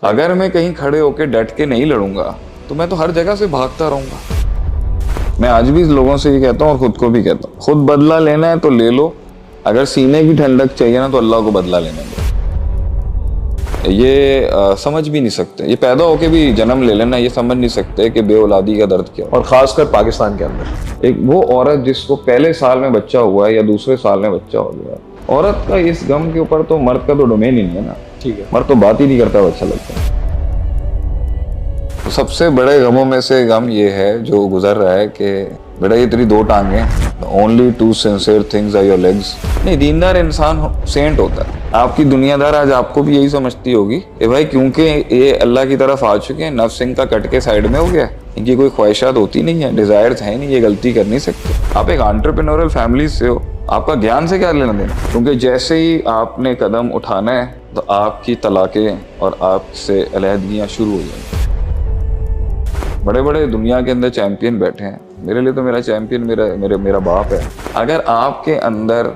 اگر میں کہیں کھڑے ہو کے ڈٹ کے نہیں لڑوں گا تو میں تو ہر جگہ سے بھاگتا رہوں گا. میں آج بھی لوگوں سے یہ کہتا ہوں اور خود کو بھی کہتا ہوں, خود بدلہ لینا ہے تو لے لو, اگر سینے کی ٹھنڈک چاہیے نا تو اللہ کو بدلہ لینے دو. یہ سمجھ بھی نہیں سکتے, یہ پیدا ہو کے بھی جنم لے لینا, یہ سمجھ نہیں سکتے کہ بے اولادی کا درد کیا. اور خاص کر پاکستان کے اندر ایک وہ عورت جس کو پہلے سال میں بچہ ہوا ہے یا دوسرے سال میں بچہ ہو گیا, عورت کا اس غم کے اوپر تو مرد کا تو ڈومین ہی نہیں ہے نا. ٹھیک ہے, مرد تو بات ہی نہیں کرتا, اچھا لگتا ہے. سب سے بڑے غموں میں سے غم یہ ہے جو گزر رہا ہے کہ بیٹا یہ تیری دو ٹانگیں, only two sincere things are your legs. نہیں, دیندار انسان سینٹ ہوتا ہے. آپ کی دنیا دار آج آپ کو بھی یہی سمجھتی ہوگی کہ بھائی کیونکہ یہ اللہ کی طرف آ چکے ہیں, نفس ان کا کٹ کے سائڈ میں ہو گیا, ان کی کوئی خواہشات ہوتی نہیں ہے, ڈیزائرز ہیں نہیں, یہ غلطی کر نہیں سکتے. آپ ایک انٹرپرینورل فیملی سے ہو, آپ کا گیان سے کیا لینا دینا, کیونکہ جیسے ہی آپ نے قدم اٹھانا ہے تو آپ کی طلاقیں اور آپ سے علیحدگیاں شروع ہو جائیں. بڑے بڑے دنیا کے اندر چیمپئن بیٹھے ہیں, میرے لیے تو میرا چیمپئن میرا باپ ہے. اگر آپ کے اندر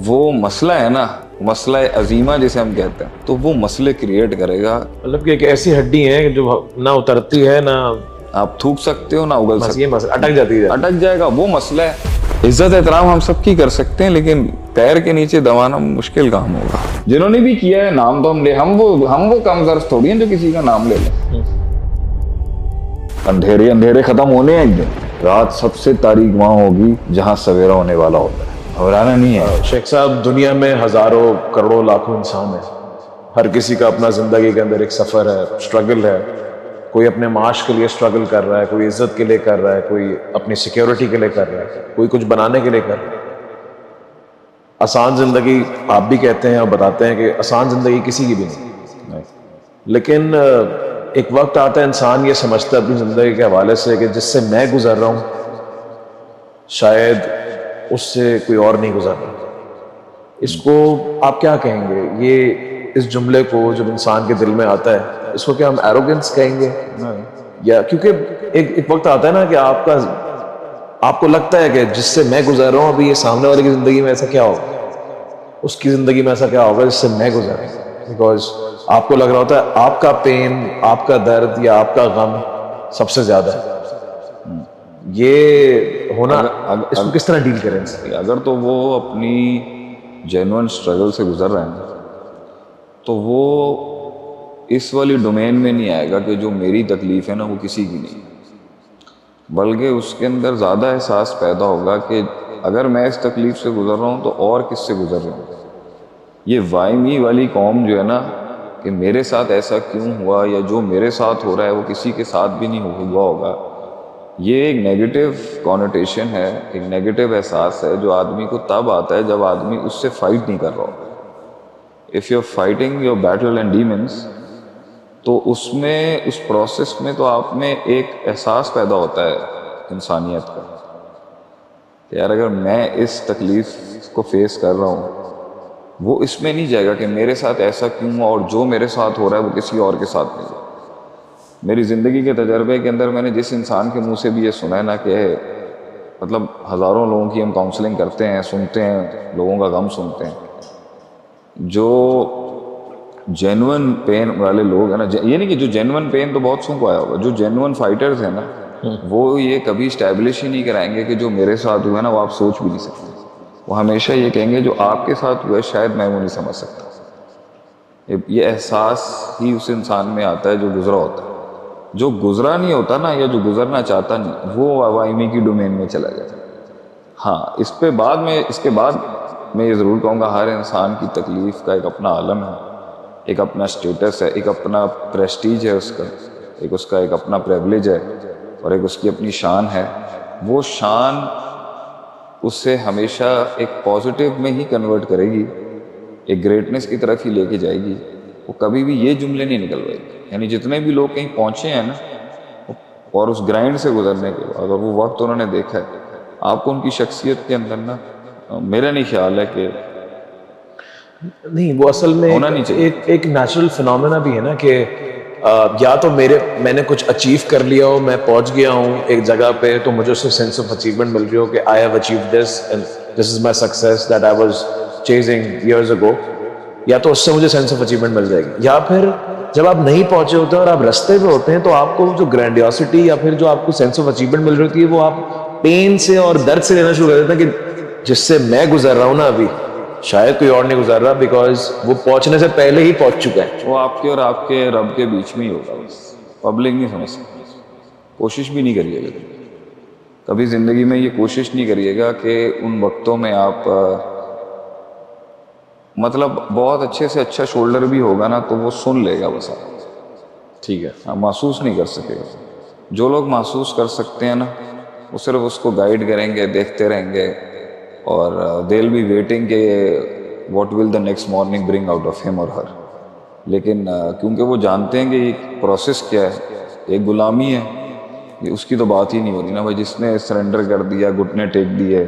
وہ مسئلہ ہے نا, مسئلہ عظیمہ جسے ہم کہتے ہیں, تو وہ مسئلے کریٹ کرے گا. مطلب کہ ایک ایسی ہڈی ہے جو نہ اترتی ہے, نہ آپ تھوک سکتے ہو نہ اگل سکتے, یہ مسئلہ اٹک جاتی ہے, اٹک جائے گا, وہ مسئلہ ہے. عزت احترام ہم سب کی کر سکتے ہیں, لیکن پیر کے نیچے دبانا مشکل کام ہوگا. جنہوں نے بھی کیا ہے نام تو ہم لے, ہم وہ کم ظرف تھوڑی ہیں جو کسی کا نام لے لیں. اندھیرے ختم ہونے ہیں, ایک دن رات سب سے تاریک وہاں ہوگی جہاں سویرا ہونے والا ہوتا ہے. گھبرانا نہیں ہے. شیخ صاحب, دنیا میں ہزاروں کروڑوں لاکھوں انسان ہیں, ہر کسی کا اپنا زندگی کے اندر ایک سفر ہے, اسٹرگل ہے. کوئی اپنے معاش کے لیے اسٹرگل کر رہا ہے, کوئی عزت کے لیے کر رہا ہے, کوئی اپنی سیکیورٹی کے لیے کر رہا ہے, کوئی کچھ بنانے کے لیے کر رہا ہے. آسان زندگی آپ بھی کہتے ہیں اور بتاتے ہیں کہ آسان زندگی کسی کی بھی نہیں, لیکن ایک وقت آتا ہے انسان یہ سمجھتا ہے اپنی زندگی کے حوالے سے کہ جس سے میں گزر رہا ہوں شاید اس سے کوئی اور نہیں گزر رہا. اس کو آپ کیا کہیں گے, یہ اس جملے کو جب انسان کے دل میں آتا ہے اس کو کیا ہم ایروگنس کہیں گے, یا کیونکہ ایک وقت آتا ہے نا کہ آپ کو لگتا ہے کہ جس سے میں گزر رہا ہوں ابھی یہ سامنے والے کی زندگی میں ایسا کیا ہوگا, اس کی زندگی میں ایسا کیا ہوگا جس سے میں گزر رہا ہوں. بیکاز آپ کو لگ رہا ہوتا ہے آپ کا پین, آپ کا درد یا آپ کا غم سب سے زیادہ ہے. یہ ہونا, اس کو کس طرح ڈیل کریں؟ اگر تو وہ اپنی جینوئن اسٹرگل سے گزر رہے ہیں تو وہ اس والی ڈومین میں نہیں آئے گا کہ جو میری تکلیف ہے نا وہ کسی کی نہیں, بلکہ اس کے اندر زیادہ احساس پیدا ہوگا کہ اگر میں اس تکلیف سے گزر رہا ہوں تو اور کس سے گزر رہا ہوں. یہ وائی می والی قوم جو ہے نا کہ میرے ساتھ ایسا کیوں ہوا, یا جو میرے ساتھ ہو رہا ہے وہ کسی کے ساتھ بھی نہیں ہوا ہوگا, یہ ایک نیگیٹو کونوٹیشن ہے, ایک نیگیٹو احساس ہے جو آدمی کو تب آتا ہے جب آدمی اس سے فائٹ نہیں کر رہا ہوگا. If you are fighting your battle and demons, تو اس میں, اس پروسیس میں تو آپ میں ایک احساس پیدا ہوتا ہے انسانیت کا کہ یار اگر میں اس تکلیف کو فیس کر رہا ہوں, وہ اس میں نہیں جائے گا کہ میرے ساتھ ایسا کیوں ہوا اور جو میرے ساتھ ہو رہا ہے وہ کسی اور کے ساتھ نہیں. میری زندگی کے تجربے کے اندر میں نے جس انسان کے منہ سے بھی یہ سنا ہے نا کہ مطلب ہزاروں لوگوں کی ہم کاؤنسلنگ کرتے ہیں, سنتے ہیں, لوگوں کا غم سنتے ہیں, جو جینوئن پین والے لوگ ہیں نا, یہ نہیں کہ جو جینوئن پین تو بہت سو کو آیا ہوگا, جو جینوئن فائٹرز ہیں نا وہ یہ کبھی اسٹیبلش ہی نہیں کرائیں گے کہ جو میرے ساتھ ہوا ہے نا وہ آپ سوچ بھی نہیں سکتے. وہ ہمیشہ یہ کہیں گے جو آپ کے ساتھ ہوا ہے شاید میں وہ نہیں سمجھ سکتا. یہ احساس ہی اس انسان میں آتا ہے جو گزرا ہوتا ہے. جو گزرا نہیں ہوتا نا, یا جو گزرنا چاہتا نہیں, وہ عوامی کی ڈومین میں چلا جاتا. ہاں, اس کے بعد میں یہ ضرور کہوں گا ہر انسان کی تکلیف کا ایک اپنا عالم ہے, ایک اپنا سٹیٹس ہے, ایک اپنا پریسٹیج ہے اس کا, ایک اپنا پریولیج ہے, اور ایک اس کی اپنی شان ہے. وہ شان اس سے ہمیشہ ایک پازیٹیو میں ہی کنورٹ کرے گی, ایک گریٹنس کی طرف ہی لے کے جائے گی. وہ کبھی بھی یہ جملے نہیں نکلوائے گی. یعنی جتنے بھی لوگ کہیں پہنچے ہیں نا, اور اس گرائنڈ سے گزرنے کے بعد اگر وہ وقت انہوں نے دیکھا ہے, آپ کو ان کی شخصیت کے اندر نا, میرا نہیں خیال ہے کہ نہیں, وہ اصل میں ایک نیچرل فنومینا بھی ہے نا کہ یا تو میں نے کچھ اچیو کر لیا ہو, میں پہنچ گیا ہوں ایک جگہ پہ تو مجھے اس سے سینس آف اچیومنٹ مل رہی ہو کہ I have achieved this and this is my success that I was chasing years ago, یا تو اس سے مجھے سینس آف اچیومنٹ مل جائے گی, یا پھر جب آپ نہیں پہنچے ہوتے ہیں اور آپ رستے پہ ہوتے ہیں تو آپ کو جو گرینڈیوسٹی یا پھر جو آپ کو سینس آف اچیومنٹ مل رہی ہوتی ہے وہ آپ پین سے اور درد سے لینا شروع کر دیتے ہیں کہ جس سے میں گزر رہا ہوں نا ابھی شاید کوئی اور نہیں گزر رہا، بیکاز وہ پہنچنے سے پہلے ہی پہنچ چکا ہے. وہ آپ کے اور آپ کے رب کے بیچ میں ہی ہوگا بس. پبلک نہیں سمجھ سکتی. کوشش بھی نہیں کریے گا کبھی زندگی میں، یہ کوشش نہیں کریے گا کہ ان وقتوں میں آپ مطلب بہت اچھے سے اچھا شولڈر بھی ہوگا نا تو وہ سن لے گا بس آپ. ٹھیک ہے. آپ محسوس نہیں کر سکے گا. جو لوگ محسوس کر سکتے ہیں نا وہ صرف اس کو گائیڈ کریں گے، دیکھتے رہیں گے، اور دے ول بی ویٹنگ کہ what will the next morning bring out of ہم اور ہر. لیکن کیونکہ وہ جانتے ہیں کہ یہ پروسیس کیا ہے، ایک غلامی ہے، یہ اس کی تو بات ہی نہیں ہو رہی نا بھائی. جس نے سرنڈر کر دیا، گھٹنے ٹیک دیے،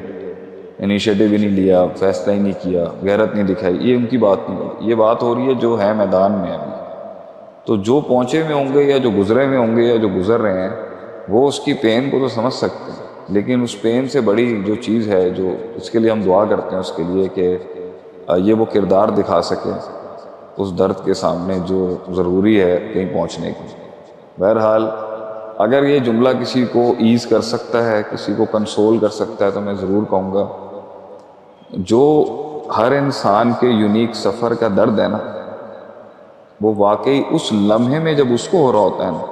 انیشیٹو ہی نہیں لیا، فیصلہ ہی نہیں کیا، غیرت نہیں دکھائی، یہ ان کی بات نہیں ہو رہی. یہ بات ہو رہی ہے جو ہے میدان میں ابھی. تو جو پہنچے ہوئے ہوں گے یا جو گزرے ہوئے ہوں گے یا جو گزر رہے ہیں وہ اس کی پین کو تو سمجھ سکتے ہیں، لیکن اس پین سے بڑی جو چیز ہے جو اس کے لیے ہم دعا کرتے ہیں اس کے لیے کہ یہ وہ کردار دکھا سکے اس درد کے سامنے جو ضروری ہے کہیں پہنچنے کی. بہرحال اگر یہ جملہ کسی کو ایز کر سکتا ہے، کسی کو کنسول کر سکتا ہے، تو میں ضرور کہوں گا جو ہر انسان کے یونیک سفر کا درد ہے نا وہ واقعی اس لمحے میں جب اس کو ہو رہا ہوتا ہے نا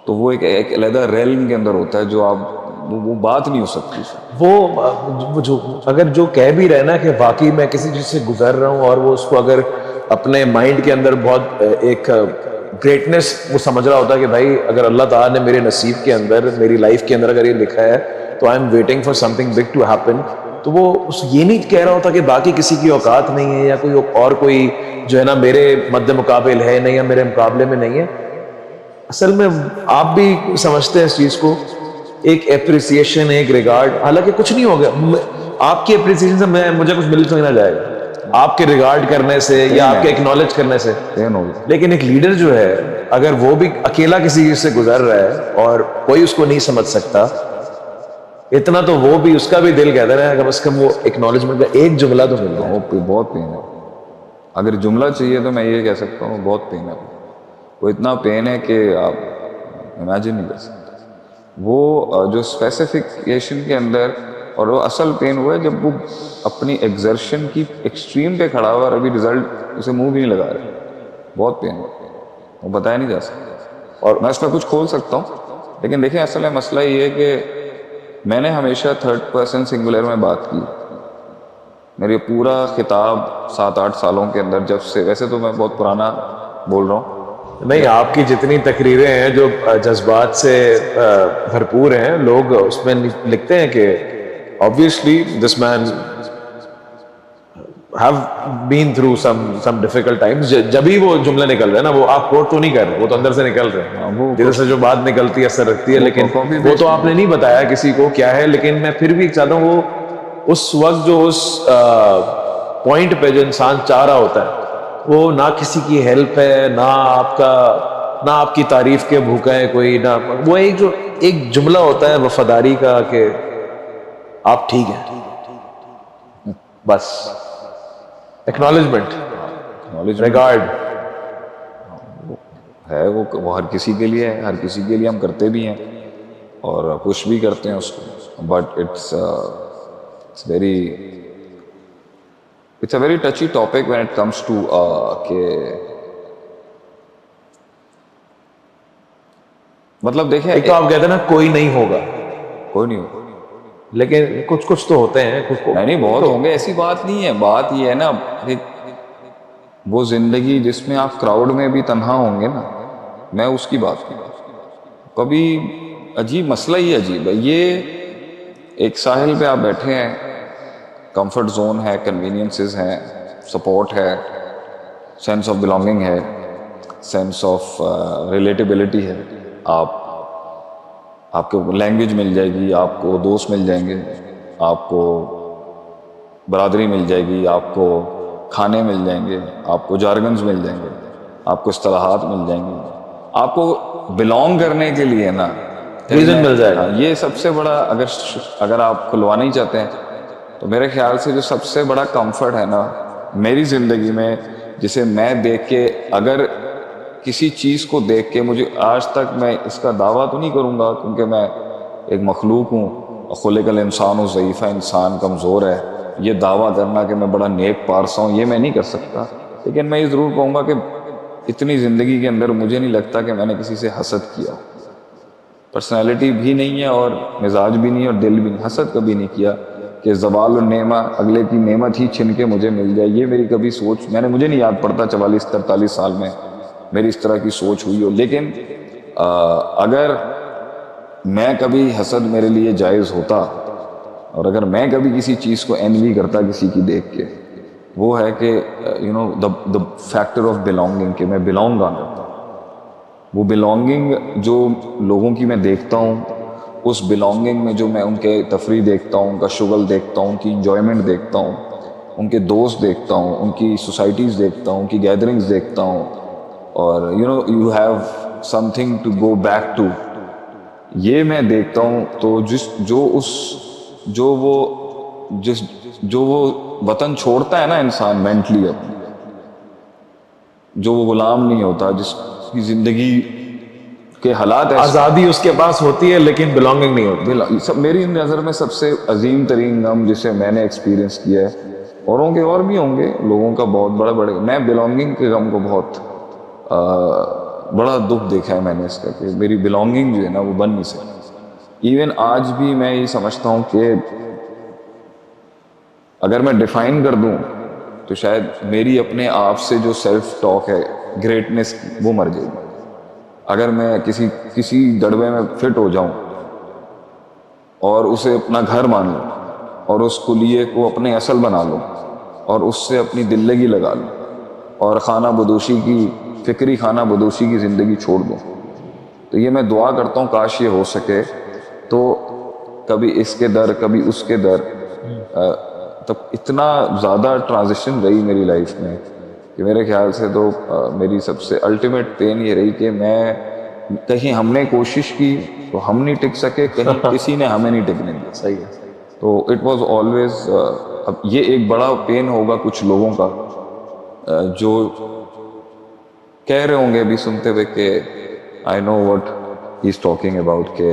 تو وہ ایک علیحدہ ریلم کے اندر ہوتا ہے جو آپ وہ بات نہیں ہو سکتی. وہ جو اگر جو کہہ بھی رہے نا کہ واقعی میں کسی چیز سے گزر رہا ہوں اور وہ اس کو اگر اپنے مائنڈ کے اندر بہت ایک گریٹنس وہ سمجھ رہا ہوتا ہے کہ بھائی اگر اللہ تعالیٰ نے میرے نصیب کے اندر، میری لائف کے اندر اگر یہ لکھا ہے تو I am waiting for something big to happen, تو وہ یہ نہیں کہہ رہا ہوتا کہ باقی کسی کی اوقات نہیں ہے یا کوئی اور کوئی جو ہے نا میرے مد مقابل ہے نہیں یا میرے مقابلے میں نہیں ہے. اصل میں آپ بھی سمجھتے ہیں اس چیز کو، ایک اپریسیشن، ایک ریگارڈ، حالانکہ کچھ نہیں ہوگا آپ کی اپریسیشن سے مجھے کچھ مل سکنا جائے گا آپ کے ریگارڈ کرنے سے یا آپ کے اکنالج کرنے سے. لیکن ایک لیڈر جو ہے اگر وہ بھی اکیلا کسی چیز سے گزر رہا ہے اور کوئی اس کو نہیں سمجھ سکتا اتنا، تو وہ بھی اس کا بھی دل کہتا ہے کم از کم وہ اکنالجمنٹ کا ایک جملہ تو مل رہا ہے. بہت پین ہے. اگر جملہ چاہیے تو میں یہ کہہ سکتا ہوں بہت پین ہے. وہ اتنا پین ہے کہ آپ امیجن نہیں کر سکتے. وہ جو اسپیسیفکیشن کے اندر، اور وہ اصل پین ہوا ہے جب وہ اپنی ایگزرشن کی ایکسٹریم پہ کھڑا ہوا اور ابھی رزلٹ اسے منہ بھی نہیں لگا رہے. بہت پین ہے، وہ بتایا نہیں جا سکتا. اور میں اس میں کچھ کھول سکتا ہوں لیکن دیکھیں اصل مسئلہ یہ ہے کہ میں نے ہمیشہ تھرڈ پرسن سنگولر میں بات کی. میرے پورا خطاب 7-8 سالوں کے اندر، جب سے، ویسے تو میں بہت پرانا بول رہا ہوں. نہیں، آپ کی جتنی تقریریں ہیں جو جذبات سے بھرپور ہیں، لوگ اس میں لکھتے ہیں کہ obviously this man have been through some difficult times. جب ہی وہ جملے نکل رہے ہیں نا، وہ آپ کوٹ تو نہیں کر رہے، وہ تو اندر سے نکل رہے ہیں، جدھر سے جو بات نکلتی ہے اثر رکھتی ہے. لیکن وہ تو آپ نے نہیں بتایا کسی کو کیا ہے. لیکن میں پھر بھی چاہتا ہوں وہ اس وقت جو اس پوائنٹ پہ جو انسان چاہ رہا ہوتا ہے وہ نہ کسی کی ہیلپ ہے، نہ آپ کی تعریف کے بھوکا ہے کوئی، نہ وہ ایک جملہ ہوتا ہے وفاداری کا کہ آپ ٹھیک ہیں، بس ایکنالجمنٹ، ریگارڈ ہے. وہ ہر کسی کے لیے ہے، ہر کسی کے لیے ہم کرتے بھی ہیں اور پش بھی کرتے ہیں اس کو. But it's a very touchy topic when it comes to کہ مطلب دیکھیں ایک تو آپ کہتے ہیں نا کوئی نہیں ہوگا، کوئی نہیں ہوگا، لیکن کچھ تو ہوتے ہیں. نہیں بہت ہوں گے، ایسی بات نہیں ہے. بات یہ ہے نا کہ وہ زندگی جس میں آپ کراؤڈ میں بھی تنہا ہوں گے نا، میں اس کی بات کی. کبھی عجیب مسئلہ ہی عجیب ہے. یہ ایک ساحل پہ آپ بیٹھے ہیں، کمفرٹ زون ہے، کنوینئنسز ہیں، سپورٹ ہے، سینس آف بلانگنگ ہے، سینس آف ریلیٹیبلٹی ہے. آپ کو لینگویج مل جائے گی، آپ کو دوست مل جائیں گے، آپ کو برادری مل جائے گی، آپ کو کھانے مل جائیں گے، آپ کو جارگنز مل جائیں گے، آپ کو اصطلاحات مل جائیں گی. آپ کو بلانگ کرنے کے لیے نا ریزن مل جائے گا. یہ سب سے بڑا، اگر آپ کھلوانا ہی چاہتے ہیں تو میرے خیال سے جو سب سے بڑا کمفرٹ ہے نا میری زندگی میں، جسے میں دیکھ کے اگر کسی چیز کو دیکھ کے مجھے آج تک، میں اس کا دعویٰ تو نہیں کروں گا کیونکہ میں ایک مخلوق ہوں، خلق الانسان و ضعیفہ، انسان کمزور ہے، یہ دعویٰ کرنا کہ میں بڑا نیک پارسا ہوں یہ میں نہیں کر سکتا، لیکن میں یہ ضرور کہوں گا کہ اتنی زندگی کے اندر مجھے نہیں لگتا کہ میں نے کسی سے حسد کیا، پرسنالٹی بھی نہیں ہے اور مزاج بھی نہیں ہے اور دل بھی نہیں، حسد کبھی نہیں کیا کہ زوال النعمہ، اگلے کی نعمت ہی چھن کے مجھے مل جائے، یہ میری کبھی سوچ، مجھے نہیں یاد پڑتا 44-43 سال میں میری اس طرح کی سوچ ہوئی ہو۔ لیکن اگر میں کبھی حسد میرے لیے جائز ہوتا اور اگر میں کبھی کسی چیز کو انوی کرتا کسی کی دیکھ کے، وہ ہے کہ دا فیکٹر آف بلانگنگ، کہ میں بلانگ کرتا ہوں۔ وہ بلانگنگ جو لوگوں کی میں دیکھتا ہوں، اس بلانگنگ میں جو میں ان کے تفریح دیکھتا ہوں، ان کا شغل دیکھتا ہوں، ان کی انجوائمنٹ دیکھتا ہوں، ان کے دوست دیکھتا ہوں، ان کی سوسائٹیز دیکھتا ہوں، ان کی گیدرنگز دیکھتا ہوں، اور you have something to go back to, یہ میں دیکھتا ہوں، تو جو وہ وطن چھوڑتا ہے نا انسان مینٹلی اپنی، جو وہ غلام نہیں ہوتا، جس کی زندگی کے حالات ایسے، آزادی اس کے پاس ہوتی ہے لیکن بلانگنگ نہیں ہوتی۔ میری نظر میں سب سے عظیم ترین غم جسے میں نے ایکسپیرینس کیا ہے، اوروں کے اور بھی ہوں گے، لوگوں کا بہت بڑے، میں بلانگنگ کے غم کو بہت بڑا دکھ دیکھا ہے میں نے اس کا، کہ میری بلانگنگ جو ہے نا وہ بن نہیں سکتی۔ ایون آج بھی میں یہ سمجھتا ہوں کہ اگر میں ڈیفائن کر دوں تو شاید میری اپنے آپ سے جو سیلف ٹاک ہے گریٹنس، وہ مر جائے گی۔ اگر میں کسی دڑبے میں فٹ ہو جاؤں اور اسے اپنا گھر مان لوں اور اس کلیے کو اپنے اصل بنا لوں اور اس سے اپنی دلگی لگا لوں اور فکری خانہ بدوشی کی زندگی چھوڑ دوں، تو یہ میں دعا کرتا ہوں کاش یہ ہو سکے، تو کبھی اس کے در کبھی اس کے در، تب اتنا زیادہ ٹرانزیشن رہی میری لائف میں کہ میرے خیال سے تو میری سب سے الٹیمیٹ پین یہ رہی کہ کہیں ہم نے کوشش کی تو ہم نہیں ٹک سکے، کہیں کسی نے ہمیں نہیں ٹکنے دیا۔ صحیح ہے۔ تو اٹ واز آلویز، اب یہ ایک بڑا پین ہوگا کچھ لوگوں کا جو کہہ رہے ہوں گے ابھی سنتے ہوئے کہ I know what he is talking about, کہ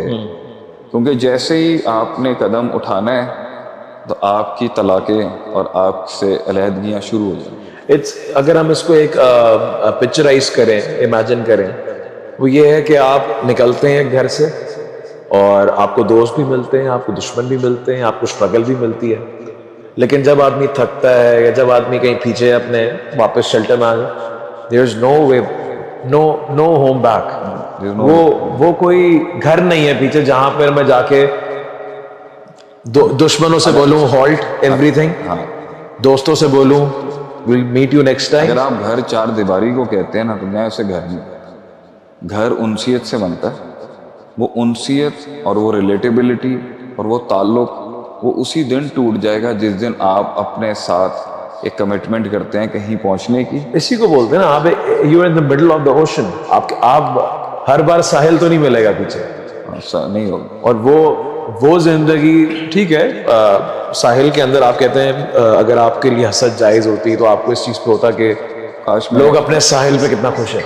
کیونکہ جیسے ہی آپ نے قدم اٹھانا ہے تو آپ کی طلاقیں اور آپ سے علیحدگیاں شروع ہو جائیں۔ اگر ہم اس کو ایک پکچرائز کریں، امیجن کریں، وہ یہ ہے کہ آپ نکلتے ہیں گھر سے اور آپ کو دوست بھی ملتے ہیں، آپ کو دشمن بھی ملتے ہیں، آپ کو اسٹرگل بھی ملتی ہے، لیکن جب آدمی تھکتا ہے یا جب آدمی کہیں پیچھے اپنے واپس شیلٹر میں آ جائے، there is no way, no home back، وہ کوئی گھر نہیں ہے پیچھے جہاں پر میں جا کے دشمنوں سے بولوں ہالٹ ایوری تھنگ، دوستوں سے بولوں we'll meet you next time۔ اگر آپ گھر چار دیواری کو کہتے ہیں نا تو میں اسے گھر نہیں، گھر انسیت سے بنتا ہے، وہ انسیت اور وہ ریلیٹیبلٹی اور وہ تعلق وہ اسی دن ٹوٹ جائے گا جس دن آپ اپنے ساتھ ایک کمٹمنٹ کرتے ہیں کہیں پہنچنے کی۔ اسی کو بولتے ہیں نا، آپ you in the middle of the ocean, آپ ہر بار ساحل تو نہیں ملے گا پیچھے، نہیں ہوگا، اور وہ زندگی ٹھیک ہے، ساحل کے اندر آپ کہتے ہیں اگر آپ کے لیے حسد جائز ہوتی تو آپ کو اس چیز پہ ہوتا کہ کاش لوگ اپنے ساحل پہ کتنا خوش ہیں،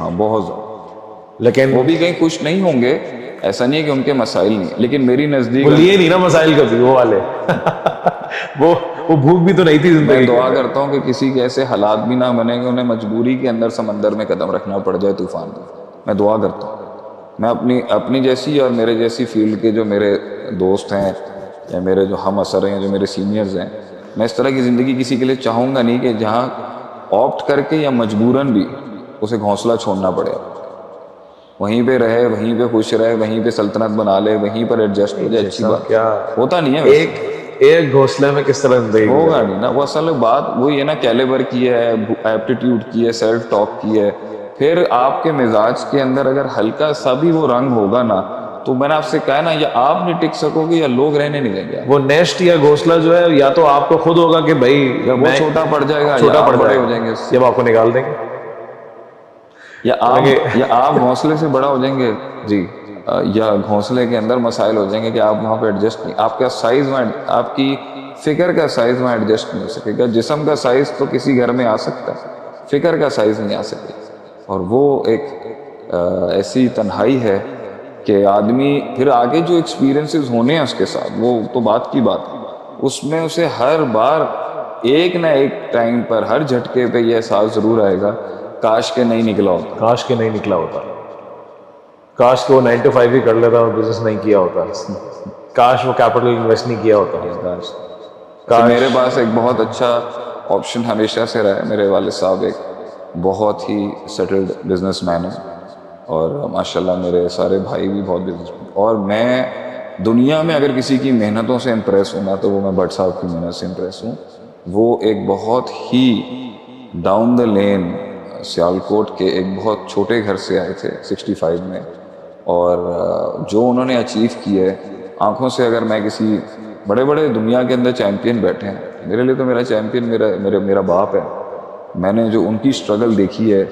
ہاں بہت زیادہ، لیکن وہ بھی کہیں خوش نہیں ہوں گے، ایسا نہیں ہے کہ ان کے مسائل نہیں، لیکن میری نزدیک وہ لیے نہیں نا مسائل کبھی وہ والے وہ بھوک بھی تو نہیں تھی میں زندگی دعا کرتا ہوں کہ کسی کے ایسے حالات بھی نہ بنے کہ انہیں مجبوری کے اندر سمندر میں قدم رکھنا پڑ جائے طوفان میں، میں دعا کرتا ہوں۔ میں اپنی جیسی اور میرے جیسی فیلڈ کے جو میرے دوست ہیں یا میرے جو ہم اثر ہیں، جو میرے سینئرز ہیں، میں اس طرح کی زندگی کسی کے لیے چاہوں گا نہیں کہ جہاں آپٹ کر کے یا مجبوراً بھی اسے گھونسلہ چھوڑنا پڑے، وہیں پہ رہے، وہیں پہ خوش رہے، وہیں پہ سلطنت بنا لے، وہیں پر ایڈجسٹ ہو جائے، اچھی بات کیا ہوتا نہیں ہے ایک گھونسلے میں کس طرح زندگی ہوگا نہیں نا، وہ اصل بات وہی ہے نا، کیلیبر کی ہے، ایپٹیٹیوڈ کی ہے، سیلف ٹاک کی ہے، پھر آپ کے مزاج کے اندر اگر ہلکا سا بھی وہ رنگ ہوگا نا تو میں نے آپ سے کہا نا، یا آپ نہیں ٹک سکو گے یا لوگ رہنے نہیں دیں گے، وہ نیسٹ یا گھونسلہ جو ہے یا تو آپ کو خود ہوگا کہ بھائی وہ چھوٹا پڑ جائے گا، چھوٹا پڑ بڑے جائے ہو جائیں گے، جب آپ کو نکال دیں گے، یا آپ گھونسلے سے بڑا ہو جائیں گے جی، یا گھونسلے کے اندر مسائل ہو جائیں گے کہ آپ وہاں پہ ایڈجسٹ نہیں، آپ کا سائز میں، آپ کی فکر کا سائز میں ایڈجسٹ نہیں ہو سکے گا، جسم کا سائز تو کسی گھر میں آ سکتا ہے، فکر کا سائز نہیں آ سکے، اور وہ ایک ایسی تنہائی ہے کہ آدمی پھر آگے جو ایکسپیرینسز ہونے ہیں اس کے ساتھ وہ تو بات کی بات ہے، اس میں اسے ہر بار ایک نہ ایک ٹائم پر ہر جھٹکے پہ یہ احساس ضرور آئے گا کاش کے نہیں نکلا ہوتا، کاش کے نہیں نکلا ہوتا، کاش کہ وہ 9 to 5 ہی کر لیتا اور بزنس نہیں کیا ہوتا، کاش وہ کیپٹل انویسٹ نہیں کیا ہوتا. کہ میرے پاس ایک بہت اچھا آپشن ہمیشہ سے رہا ہے. میرے والد صاحب ایک بہت ہی سیٹلڈ بزنس مین ہیں اور ماشاءاللہ میرے سارے بھائی بھی بہت بزنس مین، اور میں دنیا میں اگر کسی کی محنتوں سے امپریس ہوں نا تو وہ میں بٹ صاحب کی محنت سے امپریس ہوں. وہ ایک بہت ہی ڈاؤن دا لین سیالکوٹ کے ایک بہت چھوٹے گھر سے آئے تھے 65 میں، اور جو انہوں نے اچیو کیا ہے آنکھوں سے، اگر میں کسی بڑے بڑے دنیا کے اندر چیمپئن بیٹھے ہیں، میرے لیے تو میرا چیمپئن میرا باپ ہے. میں نے جو ان کی اسٹرگل دیکھی ہے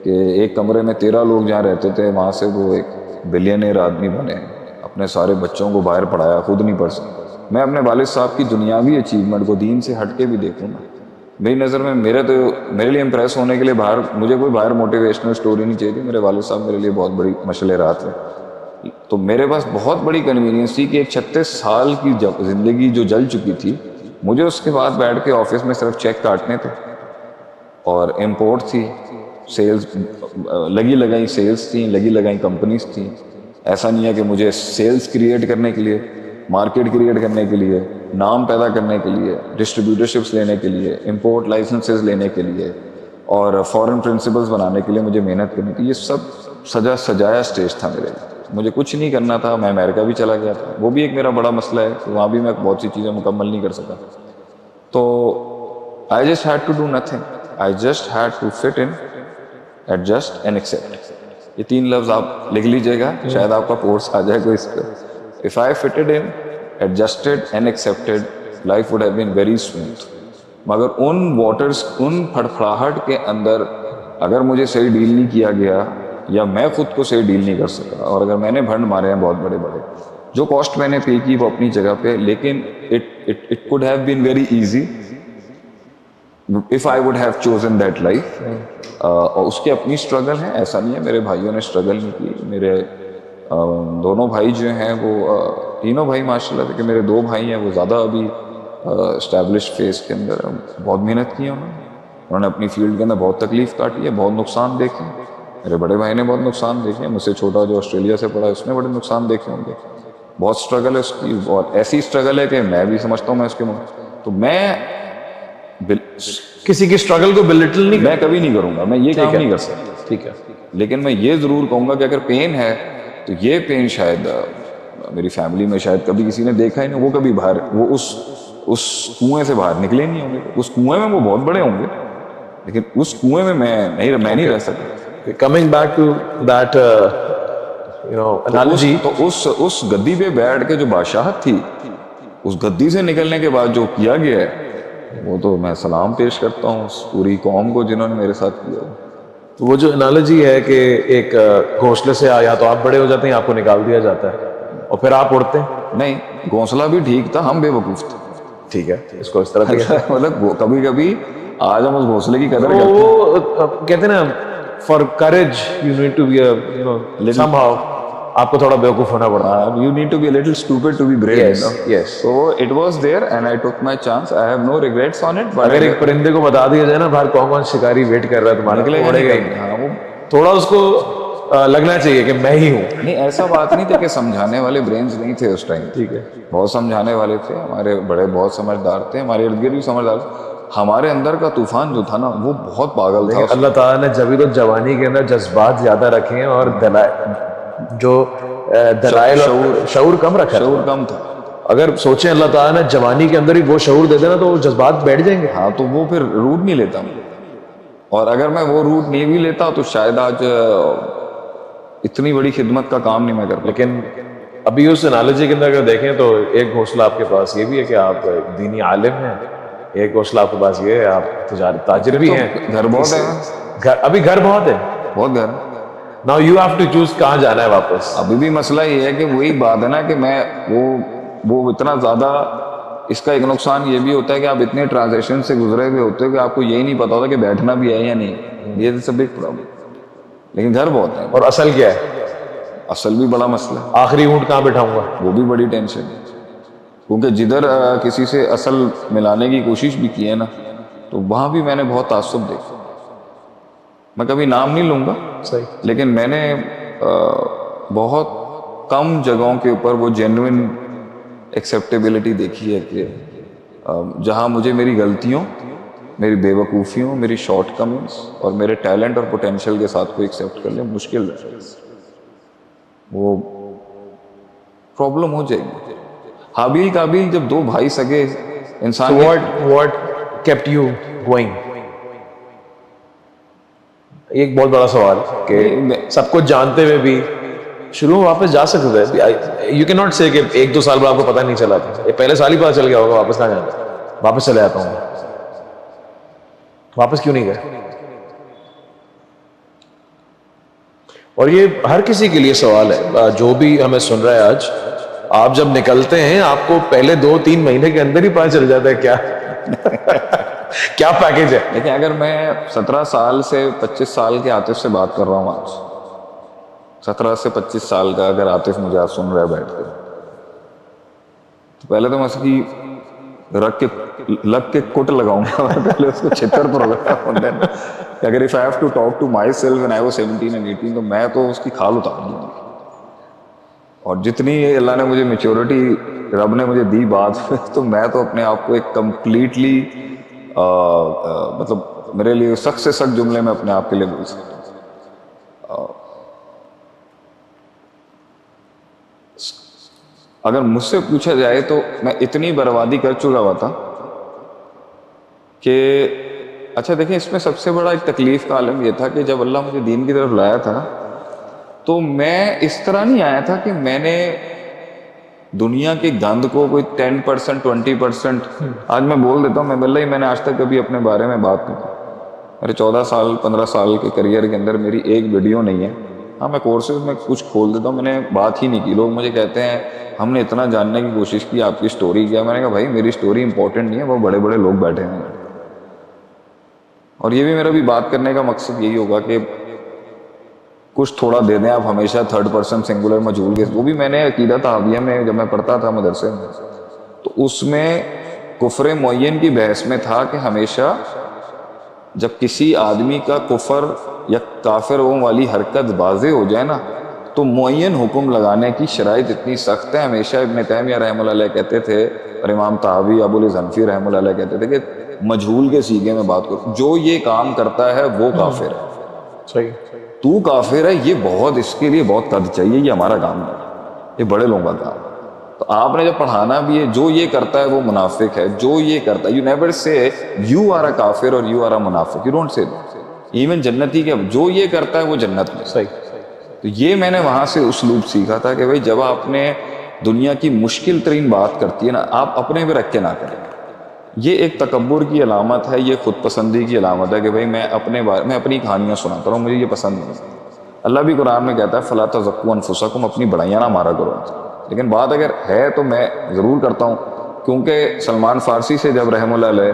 کہ ایک کمرے میں 13 لوگ جہاں رہتے تھے وہاں سے وہ ایک بلینئر آدمی بنے، اپنے سارے بچوں کو باہر پڑھایا، خود نہیں پڑھ سکتا. میں اپنے والد صاحب کی دنیاوی اچیومنٹ کو دین سے ہٹ کے بھی دیکھوں نا، میری نظر میں میرے لیے امپریس ہونے کے لیے مجھے کوئی باہر موٹیویشنل سٹوری نہیں چاہیے تھی. میرے والد صاحب میرے لیے بہت بڑی مشعل راہ ہے. تو میرے پاس بہت بڑی کنوینئنس تھی کہ ایک 36 سال کی زندگی جو جل چکی تھی، مجھے اس کے بعد بیٹھ کے آفس میں صرف چیک کاٹنے تھے، اور امپورٹ تھی، سیلز لگی لگائی سیلز تھیں، لگی لگائی کمپنیز تھیں. ایسا نہیں ہے کہ مجھے سیلز کریٹ کرنے کے لیے، مارکیٹ کریٹ کرنے کے لیے، نام پیدا کرنے کے لیے، ڈسٹریبیوٹرشپس لینے کے لیے، امپورٹ لائسنسز لینے کے لیے اور فورن پرنسپلز بنانے کے لیے مجھے محنت کرنی تھی. یہ سب سجایا سٹیج تھا میرے لیے. مجھے کچھ نہیں کرنا تھا. میں امریکہ بھی چلا گیا تھا، وہ بھی ایک میرا بڑا مسئلہ ہے کہ وہاں بھی میں بہت سی چیزیں مکمل نہیں کر سکا. تو I just had to do nothing. I just had to fit in, adjust and accept. یہ 3 لفظ آپ لکھ لیجئے گا، شاید آپ کا کورس آ جائے کوئی اس پہ. If I fitted in, adjusted and accepted, life would have been very smooth. مگر ان واٹرز، ان پھڑپھڑاہٹ کے اندر اگر مجھے صحیح ڈیل نہیں کیا گیا یا میں خود کو صحیح ڈیل نہیں کر سکا، اور اگر میں نے بھنڈ مارے ہیں بہت بڑے بڑے، جو کاسٹ میں نے پے کی وہ اپنی جگہ پہ، لیکن it could have been very easy if I would have chosen that life. اور اس کی اپنی اسٹرگل ہے، ایسا نہیں ہے میرے بھائیوں نے اسٹرگل نہیں کی. میرے دونوں بھائی جو ہیں وہ تینوں بھائی ماشاءاللہ کہ میرے 2 بھائی ہیں وہ زیادہ ابھی اسٹیبلش فیس کے اندر بہت محنت کی ہے. انہوں نے اپنی فیلڈ کے اندر بہت تکلیف کاٹی ہے، بہت نقصان دیکھے. میرے بڑے بھائی نے بہت نقصان دیکھے، مجھ سے چھوٹا جو آسٹریلیا سے پڑھا اس نے بڑے نقصان دیکھے ہوں گے. بہت اسٹرگل ہے اس کی، اور ایسی اسٹرگل ہے کہ میں بھی سمجھتا ہوں میں اس کے تو میں کسی کی اسٹرگل کو بلٹل نہیں، میں کبھی نہیں کروں گا، میں یہ کام نہیں کر سکتا. ٹھیک ہے، لیکن میں یہ ضرور کہوں گا کہ اگر پین ہے تو یہ پین شاید میری فیملی میں شاید کبھی کسی نے دیکھا ہی نہیں. وہ کبھی باہر، وہ اس کنویں سے باہر نکلے نہیں ہوں گے. اس کنویں میں وہ بہت بڑے ہوں گے لیکن اس کنویں میں میں نہیں رہ سکتا. Coming back to that analogy، تو اس گدی پہ بیٹھ کے جو بادشاہت تھی، اس گدی سے نکلنے کے بعد جو کیا گیا ہے وہ تو میں سلام پیش کرتا ہوں اس پوری قوم کو جنہوں نے میرے ساتھ کیا. وہ جو انالوجی ہے کہ ایک گھونسلے سے یا تو آپ بڑے ہو جاتے ہیں، آپ کو نکال دیا جاتا ہے اور پھر آپ اڑتے ہیں. نہیں، گھونسلہ بھی ٹھیک تھا، ہم بے وقوف تھے. ٹھیک ہے، اس کو اس طرح مطلب کبھی کبھی آج ہم اس گھونسلے کی قدر کرتے ہیں. وہ کہتے ہیں نا for courage you need to be somehow, آپ کو تھوڑا بیوقوف ہونا پڑتا ہے. You need to be a little stupid to be brave. Yes, yes. So it was there and I took my chance. I have no regrets on it. اگر ایک پرندے کو بتا دیا جائے نا باہر کون شکاری ویٹ کر رہا ہے تمہارا، نکلے گا نہیں. ہاں، وہ تھوڑا اس کو لگنا چاہیے کہ میں ہی ہوں. نہیں، ایسا بات نہیں تھا کہ سمجھانے والے برینز نہیں تھے اس ٹائم. ٹھیک ہے، بہت سمجھانے والے تھے، ہمارے بڑے بہت سمجھدار تھے، ہمارے ارد گرد بھی سمجھدار. ہمارے اندر کا طوفان جو تھا نا وہ بہت پاگل تھا. اللہ تعالیٰ نے جبھی تو جوانی کے اندر جذبات زیادہ رکھے ہیں اور جو دلائل شعور کم رکھا. شعور کم تھا. اگر سوچیں اللہ تعالیٰ نے جوانی کے اندر ہی وہ شعور دے دینا تو وہ جذبات بیٹھ جائیں گے. ہاں، تو وہ پھر روٹ نہیں لیتا. اور اگر میں وہ روٹ نہیں بھی لیتا تو شاید آج اتنی بڑی خدمت کا کام نہیں میں کرتا. لیکن ابھی اس انالوجی کے اندر اگر دیکھیں تو ایک حوصلہ آپ کے پاس یہ بھی ہے کہ آپ دینی عالم ہیں، ایک حوصلہ آپ کے پاس یہ ہے آپ تاجر بھی ہیں. گھر بہت ہے، ابھی گھر بہت ہے، بہت گھر. Now you have to choose کہاں جانا ہے واپس. ابھی بھی مسئلہ یہ ہے کہ وہی بات ہے نا کہ میں وہ اتنا زیادہ، اس کا ایک نقصان یہ بھی ہوتا ہے کہ آپ اتنے ٹرانزیکشن سے گزرے ہوئے ہوتے ہو کہ آپ کو یہی نہیں پتا ہوتا کہ بیٹھنا بھی ہے یا نہیں. یہ بگ پرابلم. لیکن گھر بہت ہیں. اور اصل کیا ہے؟ اصل بھی بڑا مسئلہ ہے, آخری اونٹ کہاں بٹھاؤں گا؟ وہ بھی بڑی ٹینشن ہے. کیونکہ جدھر کسی سے اصل ملانے کی کوشش بھی کی ہے نا, تو وہاں بھی میں نے بہت تعصب دیکھا. میں کبھی نام نہیں لوں گا, صحیح. لیکن میں نے بہت کم جگہوں کے اوپر وہ جینوئن ایکسیپٹیبلٹی دیکھی ہے کہ جہاں مجھے میری غلطیوں, میری بے وقوفیوں, میری شارٹ کمنگس اور میرے ٹیلنٹ اور پوٹینشیل کے ساتھ کوئی ایکسیپٹ کر لے, مشکل ہے. وہ پرابلم ہو جائے گی. حابیل کابیل جب دو بھائی سگے انسان, what kept you going؟ ایک بہت بڑا سوال کہ سب کچھ جانتے ہوئے بھی شروع میں واپس جا سکتے تھے. یو کین ناٹ سے کہ 1-2 سال بعد آپ کو پتہ نہیں چلا تھا, یہ پہلے سال ہی پتہ چل گیا ہوگا واپس کہاں جانا, واپس چلے جاتا ہوں. واپس کیوں نہیں گئے؟ اور یہ ہر کسی کے لیے سوال ہے جو بھی ہمیں سن رہا ہے آج. آپ جب نکلتے ہیں آپ کو پہلے 2-3 مہینے کے اندر ہی پتہ چل جاتا ہے کیا کیا پیکیج ہے. لیکن اگر میں 17 سال سے 25 سال کے عاطف سے بات کر رہا ہوں آج, 17 سے 25 سال کا اگر عاطف مجھے آج سن رہا ہے بیٹھ کے, تو پہلے تو میں اس کی لگ کے کٹ لگاؤں گا, پہلے اس کو چھتر پر لگاؤں گا. اگر if I have to talk to myself when I was 17 and 18, تو میں تو اس کی کھال اتار دوں گا. اور جتنی اللہ نے مجھے میچورٹی رب نے مجھے دی بات, تو میں تو اپنے آپ کو ایک کمپلیٹلی مطلب میرے لیے سخت سے سخت جملے میں اپنے آپ کے لیے بول سکتا ہوں. اگر مجھ سے پوچھا جائے تو میں اتنی بربادی کر چکا ہوا تھا کہ اچھا دیکھیں, اس میں سب سے بڑا ایک تکلیف کا عالم یہ تھا کہ جب اللہ مجھے دین کی طرف لایا تھا تو میں اس طرح نہیں آیا تھا کہ میں نے دنیا کے گند کو کوئی 10% 20%, آج میں بول دیتا ہوں, میں نے آج تک کبھی اپنے بارے میں بات نہیں کی. میرے 14 سال 15 سال کے کریئر کے اندر میری ایک ویڈیو نہیں ہے. ہاں میں کورسز میں کچھ کھول دیتا ہوں, میں نے بات ہی نہیں کی. لوگ مجھے کہتے ہیں ہم نے اتنا جاننے کی کوشش کی, آپ کی سٹوری کیا. میں نے کہا بھائی میری سٹوری امپورٹنٹ نہیں ہے, وہ بڑے بڑے لوگ بیٹھے ہیں. اور یہ بھی میرا بھی بات کرنے کا مقصد یہی ہوگا کہ کچھ تھوڑا دے دیں آپ ہمیشہ 3rd پرسن سنگولر مجہول کے. وہ بھی میں نے عقیدہ تحاویہ میں جب میں پڑھتا تھا مدرسے میں, تو اس میں کفر معین کی بحث میں تھا کہ ہمیشہ جب کسی آدمی کا کفر یا کافروں والی حرکت واضح ہو جائے نا, تو معین حکم لگانے کی شرائط اتنی سخت ہے. ہمیشہ ابن تیمیہ رحمہ اللہ علیہ کہتے تھے, اور امام طحاوی ابو الحنفی رحمہ اللہ علیہ کہتے تھے کہ مجہول کے سیغے میں بات کرو, جو یہ کام کرتا ہے وہ کافر ہے. صحیح. تو کافر ہے, یہ بہت, اس کے لیے بہت قد چاہیے, یہ ہمارا کام نہیں, یہ بڑے لوگوں کا کام. تو آپ نے جب پڑھانا بھی ہے, جو یہ کرتا ہے وہ منافق ہے, جو یہ کرتا ہے, یو نیور سے یو آر اے کافر اور یو آر اے منافق, یو ڈونٹ سے ایون جنتی کے, جو یہ کرتا ہے وہ جنت میں. صحیح. تو یہ میں نے وہاں سے اسلوب سیکھا تھا کہ بھائی جب آپ نے دنیا کی مشکل ترین بات کرتی ہے نا, آپ اپنے پہ رکھ کے نہ کریں. یہ ایک تکبر کی علامت ہے, یہ خود پسندی کی علامت ہے کہ بھائی میں اپنی کہانیاں سناتا رہا ہوں, مجھے یہ پسند نہیں. اللہ بھی قرآن میں کہتا ہے فلا تزکوا انفسکم, اپنی بڑائیاں نہ مارا کرو. لیکن بات اگر ہے تو میں ضرور کرتا ہوں, کیونکہ سلمان فارسی سے جب رحمہ اللہ علیہ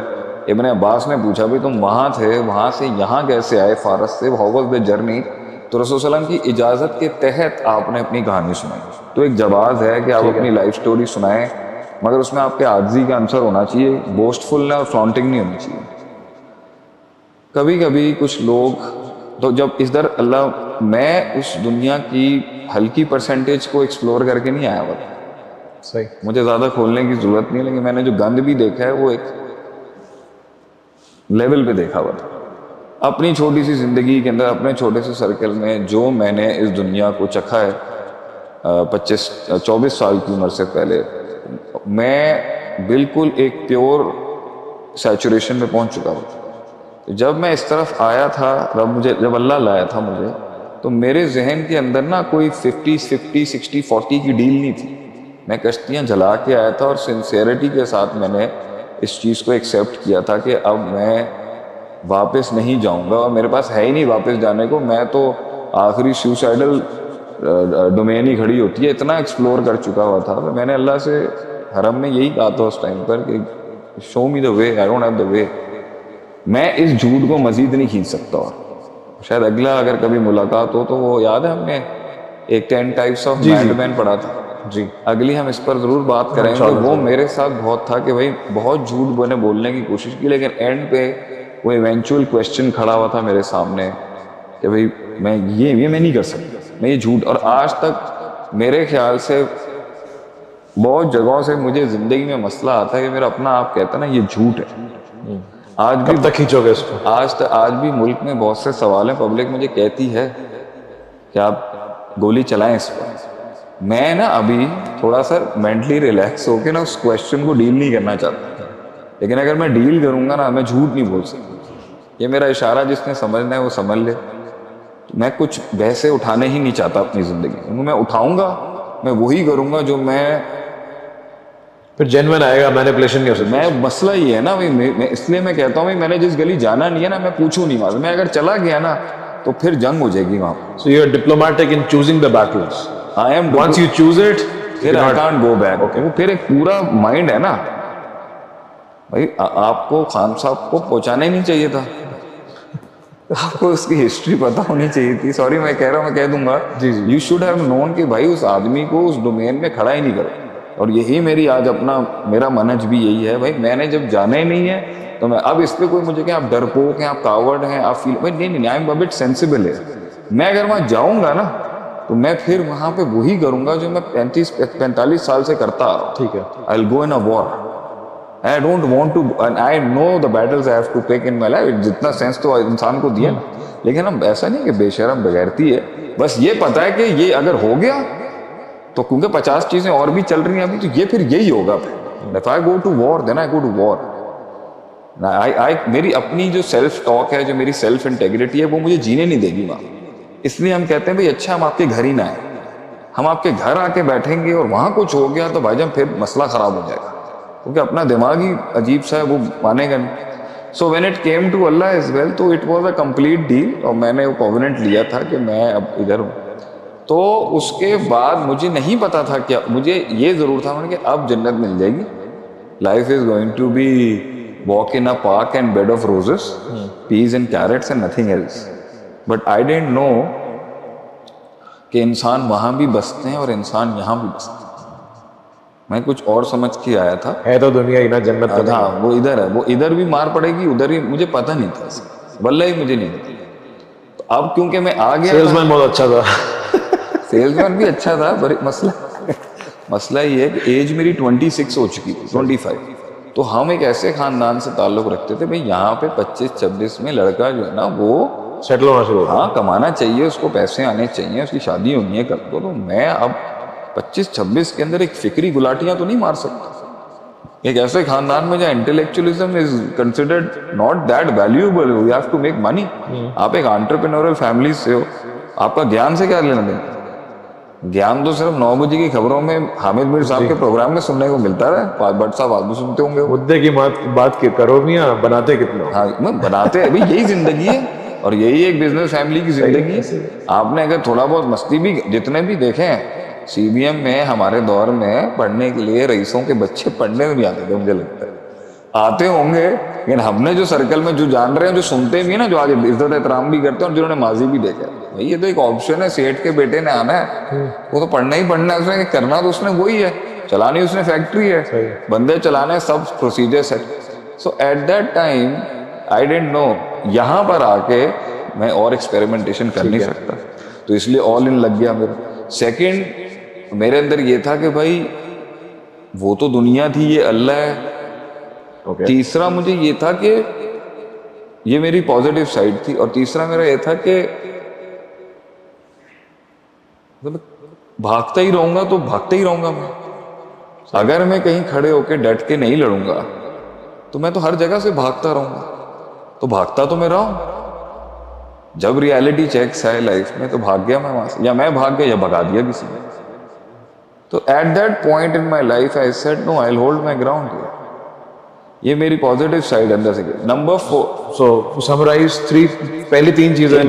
ابن عباس نے پوچھا بھی تم وہاں تھے, وہاں سے یہاں کیسے آئے فارس سے, ہاؤ واز دی جرنی, تو رسول صلی اللہ علیہ وسلم کی اجازت کے تحت آپ نے اپنی کہانی سنائی. تو ایک جواز ہے کہ آپ اپنی لائف سٹوری سنائیں, مگر اس میں آپ کے عاجزی کا عنصر ہونا چاہیے, بوسٹفل اور فلانٹنگ نہیں ہونی چاہیے. کبھی کبھی کچھ لوگ تو جب اس در اللہ, میں اس دنیا کی ہلکی پرسنٹیج کو ایکسپلور کر کے نہیں آیا ہوا تھا. صحیح. مجھے زیادہ کھولنے کی ضرورت نہیں ہے, لیکن میں نے جو گند بھی دیکھا ہے وہ ایک لیول پہ دیکھا ہوا تھا. اپنی چھوٹی سی زندگی کے اندر, اپنے چھوٹے سے سرکل میں جو میں نے اس دنیا کو چکھا ہے 24 سال کی عمر سے پہلے, میں بالکل ایک پیور سیچوریشن میں پہنچ چکا ہوں. جب میں اس طرف آیا تھا, جب اللہ لایا تھا مجھے, تو میرے ذہن کے اندر نا کوئی 50-50 60-40 کی ڈیل نہیں تھی. میں کشتیاں جلا کے آیا تھا, اور سنسیئرٹی کے ساتھ میں نے اس چیز کو ایکسیپٹ کیا تھا کہ اب میں واپس نہیں جاؤں گا, اور میرے پاس ہے ہی نہیں واپس جانے کو. میں تو آخری سوسائڈل ڈومین ہی کھڑی ہوتی ہے, اتنا ایکسپلور کر چکا ہوا تھا. میں نے اللہ سے حرم میں یہی کہا تھا اس ٹائم پر کہ شو می دا way, I don't have the وے. میں اس جھوٹ کو مزید نہیں کھینچ سکتا. شاید اگلا اگر کبھی ملاقات ہو تو وہ یاد ہے ہم نے ایک 10 ٹائپس آف میڈ مین پڑھا تھا. جی اگلی ہم اس پر ضرور بات کریں گے. وہ میرے ساتھ بہت تھا کہ بھائی بہت جھوٹ میں نے بولنے کی کوشش کی, لیکن اینڈ پہ وہ ایونچوئل کویسچن کھڑا ہوا تھا میرے سامنے کہ بھائی میں یہ میں نہیں کر سکتا, میں یہ جھوٹ. اور آج تک میرے خیال سے بہت جگہوں سے مجھے زندگی میں مسئلہ آتا ہے کہ میرا اپنا آپ کہتا ہے نا یہ جھوٹ ہے. آج بھی کب تک کھینچو گے اس کو؟ آج بھی ملک میں بہت سے سوال ہیں, پبلک مجھے کہتی ہے کہ آپ گولی چلائیں اس پر. میں نا ابھی تھوڑا سا مینٹلی ریلیکس ہو کے نا اس کویسچن کو ڈیل نہیں کرنا چاہتا, لیکن اگر میں ڈیل کروں گا نا میں جھوٹ نہیں بول سکتا. یہ میرا اشارہ جس نے سمجھنا ہے وہ سمجھ لے. میں کچھ بحثیں اٹھانے ہی نہیں چاہتا اپنی زندگی میں. میں اٹھاؤں گا, میں وہی کروں گا جو میں پھر جینوین آئے گا, مینیپولیشن نہیں ہو سکتی. میں مسئلہ یہ ہے نا میں اس لیے میں کہتا ہوں میں نے جس گلی جانا نہیں ہے نا میں پوچھوں نہیں وہاں. میں اگر چلا گیا نا تو پھر جنگ ہو جائے گی وہاں. So you are diplomatic in choosing the battles. I am Once you choose it, پھر I can't go back. وہ پھر ایک پورا مائنڈ ہے نا بھائی. آپ کو خان صاحب کو پہنچانا ہی نہیں چاہیے تھا, آپ کو اس کی ہسٹری پتا ہونی چاہیے تھی. سوری میں کہہ رہا ہوں, میں کہہ دوں گا یو شوڈ ہیو نون کہ بھائی اس آدمی کو اس ڈومین میں کھڑا ہی نہیں کرو. اور یہی میری آج میرا منہج بھی یہی ہے بھائی. میں نے جب جانا ہی نہیں ہے تو میں اب اس پہ کوئی مجھے کہ آپ ڈرپوک ہیں, آپ کاورڈ ہیں, آپ فیل بھائی نہیں I am a but sensible ہے. میں اگر وہاں جاؤں گا نا تو میں پھر وہاں پہ وہی کروں گا جو میں 45 سال سے کرتا آ رہا ہوں. ٹھیک ہے. I'll go in a war. I don't want to, and I know the battles I have to take in my life. جتنا سینس تو انسان کو دیا, لیکن ہم ایسا نہیں کہ بے شرم بغیرتی ہے. بس یہ پتا ہے کہ یہ اگر ہو گیا تو کیونکہ 50 چیزیں اور بھی چل رہی ہیں ابھی, تو یہ پھر یہی ہوگا. If I go to war, then I go to war. میری اپنی جو سیلف ٹاک ہے, جو میری سیلف انٹیگریٹی ہے, وہ مجھے جینے نہیں دے گی وہاں. اس لیے ہم کہتے ہیں بھائی اچھا ہم آپ کے گھر ہی نہ آئیں. ہم آپ کے گھر آ کے بیٹھیں گے اور وہاں کچھ ہو گیا تو بھائی جان پھر مسئلہ خراب ہو جائے گا, کیونکہ اپنا دماغ ہی عجیب سا ہے, وہ مانے گا نہیں. So when it came to اللہ ایز ویل, تو it was a complete deal. اور میں نے وہ کووننٹ لیا تھا کہ میں اب ادھر ہوں. تو اس کے بعد مجھے نہیں پتا تھا کہ مجھے یہ ضرور تھا کہ اب جنت مل جائے گی. Life is going to be walk in a park and bed of roses, peas and carrots and nothing else. But I didn't know کہ انسان وہاں بھی بستے ہیں اور انسان یہاں بھی بستے ہیں. میں کچھ اور سمجھ کے آیا تھا. ہے تو دنیا ہی نا, جنت تو ہاں وہ ادھر ہے, وہ ادھر بھی مار پڑے گی, ادھر ہی. مجھے پتہ نہیں تھا, واللہ ہی مجھے نہیں پتا. تو اب کیونکہ میں آ گیا, سیلس مین بہت اچھا تھا. سیلس مین بھی اچھا تھا, پر مسئلہ یہ ہے کہ ایج میری 26 ہو چکی تھی, 25. تو ہم ایک ایسے خاندان سے تعلق رکھتے تھے بھائی یہاں پہ 25-26 میں لڑکا جو ہے نا وہ سیٹل ہونا شروع. ہاں کمانا چاہیے, اس کو پیسے آنے چاہیے, اس کی شادی ہونی ہے کب کو. تو میں اب 25-26 کے اندر ایک فکری گلاٹیاں تو نہیں مار سکتا. ایک ایسے خاندان میں جہاں intellectualism is considered not that valuable, you have to make money. آپ ایک انٹرپرینورل فیملی سے ہو, آپ کا گیان سے کیا لینا دینا. گیان تو صرف 9 بجے کی خبروں میں حامد میر صاحب کے پروگرام میں سننے کو ملتا ہے. بٹ صاحب آپ بھی سنتے ہوں گے. مدعے کی بات کرو میاں, بناتے کتنے ہو. ہاں بناتے ابھی یہی زندگی ہے, اور یہی ایک بزنس فیملی کی زندگی ہے. آپ نے اگر تھوڑا بہت مستی بھی, جتنے بھی دیکھیں سی بی ایم میں ہمارے دور میں پڑھنے کے لیے رئیسوں کے بچے پڑھنے میں بھی آتے تھے, مجھے لگتا ہے آتے ہوں گے. لیکن ہم نے جو سرکل میں جو جان رہے ہیں, جو سنتے بھی ہیں نا, جو آج عزت احترام بھی کرتے ہیں, اور جنہوں نے ماضی بھی دیکھا ہے, بھائی یہ تو ایک آپشن ہے. سیٹ کے بیٹے نے آنا ہے, وہ تو پڑھنا ہی پڑھنا ہے. اس نے کرنا تو اس نے وہی ہے, چلانی اس نے فیکٹری ہے, بندے چلانے سب procedure set. So at that time I didn't know. یہاں پر آ کے میں اور ایکسپیریمنٹیشن کر نہیں سکتا, تو اس لیے آل ان لگ گیا میرا. سیکنڈ میرے اندر یہ تھا کہ بھائی وہ تو دنیا تھی, یہ اللہ ہے. تیسرا مجھے یہ تھا کہ یہ میری پازیٹیو سائڈ تھی. اور تیسرا میرا یہ تھا کہ بھاگتا ہی رہوں گا تو بھاگتا ہی رہوں گا میں. اگر میں کہیں کھڑے ہو کے ڈٹ کے نہیں لڑوں گا تو میں تو ہر جگہ سے بھاگتا رہوں گا. تو بھاگتا تو میں رہا ہوں. جب ریالٹی چیکس ہے لائف میں تو بھاگ گیا میں وہاں سے, یا میں بھاگ گیا یا بھگا دیا کسی نے. تو at that point in my life I said no, I will hold my ground. یہ میری پازیٹیو سائڈ اندر سے. نمبر 4, سو سمرائز 3, پہلی 3 چیزیں.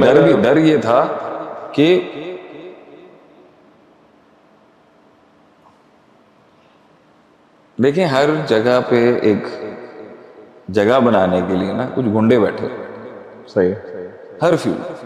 ڈر یہ تھا کہ دیکھیں ہر جگہ پہ ایک جگہ بنانے کے لیے نا کچھ گنڈے بیٹھے, صحیح, ہر field.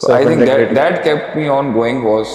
So I think that kept me on going was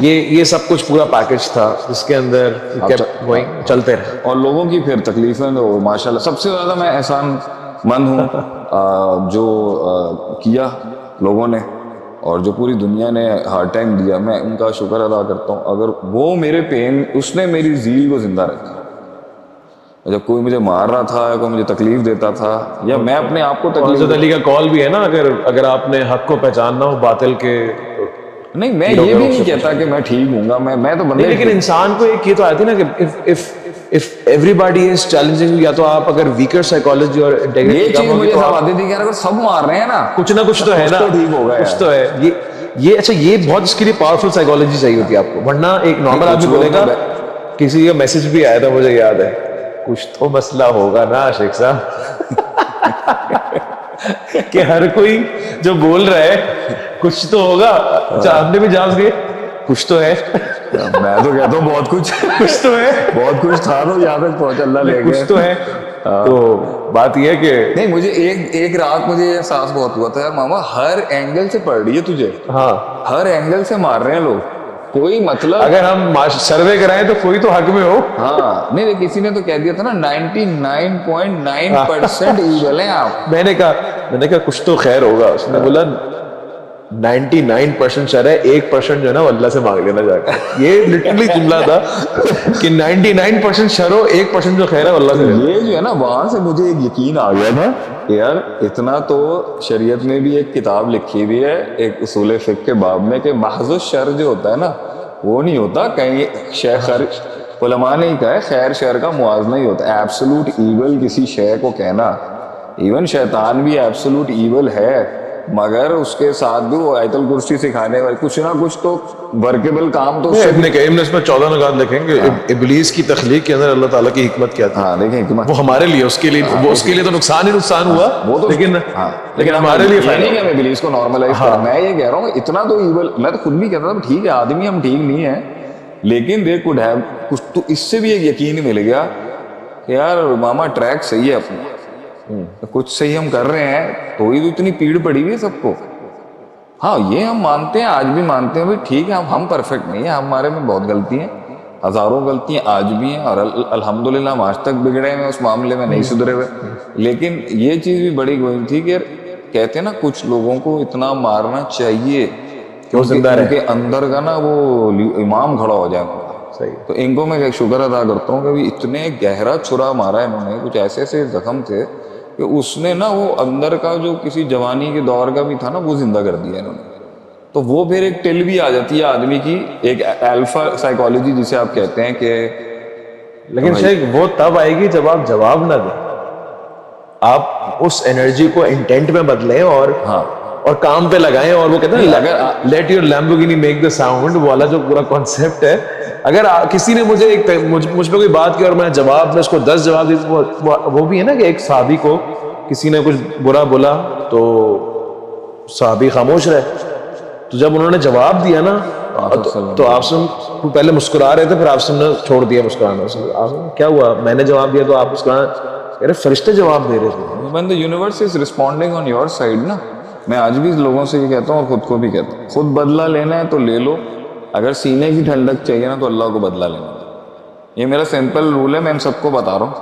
یہ سب کچھ پورا پیکج تھا جس کے اندر چلتے رہے. اور لوگوں کی پھر تکلیفیں تو ماشاءاللہ سب سے زیادہ میں احسان مند ہوں جو کیا لوگوں نے اور جو پوری دنیا نے ہارڈ ٹائم دیا, میں ان کا شکر ادا کرتا ہوں. اگر وہ میرے پین, اس نے میری ذیل کو زندہ رکھا. جب کوئی مجھے مار رہا تھا یا کوئی مجھے تکلیف دیتا تھا یا میں اپنے آپ کو تکلیف, حضرت علی کا کال بھی ہے نا, اگر آپ نے حق کو پہچاننا ہو باطل کے, نہیں میں یہ بھی نہیں کہتا کہ میں ٹھیک ہوں گا, میں تو بندے, لیکن انسان کو ایک یہ تو آتی ہے نا کہ if everybody is challenging, یا تو آپ اگر weaker psychology اور integrity, یہ چیز مجھے سب آتی تھی کہ اگر سب مار رہے ہیں نا کچھ نہ کچھ تو ہے نا, ٹھیک ہوگا, کچھ تو ہے. یہ اچھا, یہ بہت اس کے لیے پاورفل سائیکالوجی چاہیے ہوتی ہے آپ کو, ورنہ ایک نارمل آدمی بولے گا. کسی کا میسج بھی آیا تھا مجھے یاد ہے, کچھ تو مسئلہ ہوگا نا شیخ صاحب, کہ ہر کوئی جو بول رہا ہے کچھ تو ہوگا. اچھا آپ نے بھی جانچ دیے کچھ تو ہے, میں تو کہتا ہوں بہت کچھ تو ہے, بہت کچھ تھا تو یہاں تک پہنچ, اللہ لے کچھ تو ہے. تو بات یہ ہے کہ نہیں, مجھے ایک رات مجھے احساس بہت ہوا تھا یار ماما ہر اینگل سے پڑھ رہی ہے تجھے, ہاں ہر اینگل سے مار رہے ہیں لوگ, کوئی مطلب اگر ہم سروے کرائیں تو کوئی تو حق میں ہو. ہاں نہیں, کسی نے تو کہہ دیا تھا نا 99.9% ایول ہیں آپ. میں نے کہا کچھ تو خیر ہوگا. اس نے بولا 99% شر ہے, 1% جو ہے نا وہ اللہ سے مانگ لینا جا کے. یہ لٹرلی جملہ تھا کہ 99% شر ہو, 1% جو خیر ہے اللہ سے. یہ جو ہے نا وہاں سے مجھے ایک یقین آ گیا تھا کہ یار اتنا تو شریعت میں بھی ایک کتاب لکھی ہوئی ہے ایک اصول فقہ کے باب میں کہ محض الشر جو ہوتا ہے نا وہ نہیں ہوتا, کہیں خیر علماء نے ہی کہا ہے خیر شر کا موازنہ ہی ہوتا ہے. ایبسولوٹ ایول کسی شے کو کہنا, ایون شیطان بھی ایبسولوٹ ایول ہے, مگر اس کے ساتھ بھی وہ آیت الکرسی سکھانے والے کچھ نہ کچھ تو ورکیبل کام تو ابن قیم نے اس میں 14 نکات لکھیں گے ابلیس کی تخلیق کے اندر اللہ تعالیٰ کی حکمت کیا تھی. ہاں دیکھیں حکمت وہ ہمارے لیے, اس کے لیے تو نقصان ہی نقصان ہوا, وہ تو لیکن ہمارے لیے نہیں کہ میں ابلیس کو نارملائز کر, میں یہ کہہ رہا ہوں اتنا تو ایول, میں تو خود بھی کہتا تھا ٹھیک ہے آدمی ہم ٹھیک نہیں ہیں, لیکن دے کوڈ ہیو کچھ تو اس سے بھی ایک یقین مل گیا کہ یار ماما ٹریک صحیح ہے اپنا, کچھ صحیح ہم کر رہے ہیں, تو ہی تو اتنی پیڑ پڑی ہوئی ہے سب کو. ہاں یہ ہم مانتے ہیں, آج بھی مانتے ہیں بھائی ٹھیک ہے ہم پرفیکٹ نہیں ہیں, ہمارے میں بہت غلطی ہیں, ہزاروں غلطیاں آج بھی ہیں, اور الحمدللہ ہم آج تک بگڑے ہیں اس معاملے میں, نہیں سدھرے ہوئے. لیکن یہ چیز بھی بڑی گوئن تھی کہ کہتے ہیں نا کچھ لوگوں کو اتنا مارنا چاہیے کہ ان کے اندر کا نا وہ امام کھڑا ہو جائے. صحیح. تو ان کو میں شکر ادا کرتا ہوں کہ اتنے گہرا چھرا مارا انہوں نے, کچھ ایسے ایسے زخم تھے کہ اس نے نا وہ اندر کا جو کسی جوانی کے دور کا بھی تھا نا وہ زندہ کر دیا انہوں نے. تو وہ پھر ایک ٹل بھی آ جاتی ہے آدمی کی, ایک الفا سائیکالوجی جسے آپ کہتے ہیں کہ, لیکن شیخ وہ تب آئے گی جب آپ جواب نہ دیں, آپ اس انرجی کو انٹینٹ میں بدلیں اور کام پہ لگائیں. اور وہ کہتے ہیں let your Lamborghini make the sound والا جو پورا کانسیپٹ ہے. اگر کسی نے مجھے مجھ پہ کوئی بات کی اور میں جواب میں اس کو 10 جواب دی, وہ بھی ہے نا کہ ایک صحابی کو کسی نے کچھ برا بولا تو صحابی خاموش رہے, تو جب انہوں نے جواب دیا نا تو آپ سے پہلے مسکرا رہے تھے, پھر آپ سے نے چھوڑ دیا مسکرانا. کیا ہوا, میں نے جواب دیا تو آپ مسکرانا, فرشتے جواب دے رہے تھے. when the universe is responding on your side نا, میں آج بھی لوگوں سے یہ کہتا ہوں اور خود کو بھی کہتا ہوں, خود بدلہ لینا ہے تو لے لو, اگر سینے کی ٹھنڈک چاہیے نا تو اللہ کو بدلہ لینا. یہ میرا سمپل رول ہے, میں ان سب کو بتا رہا ہوں.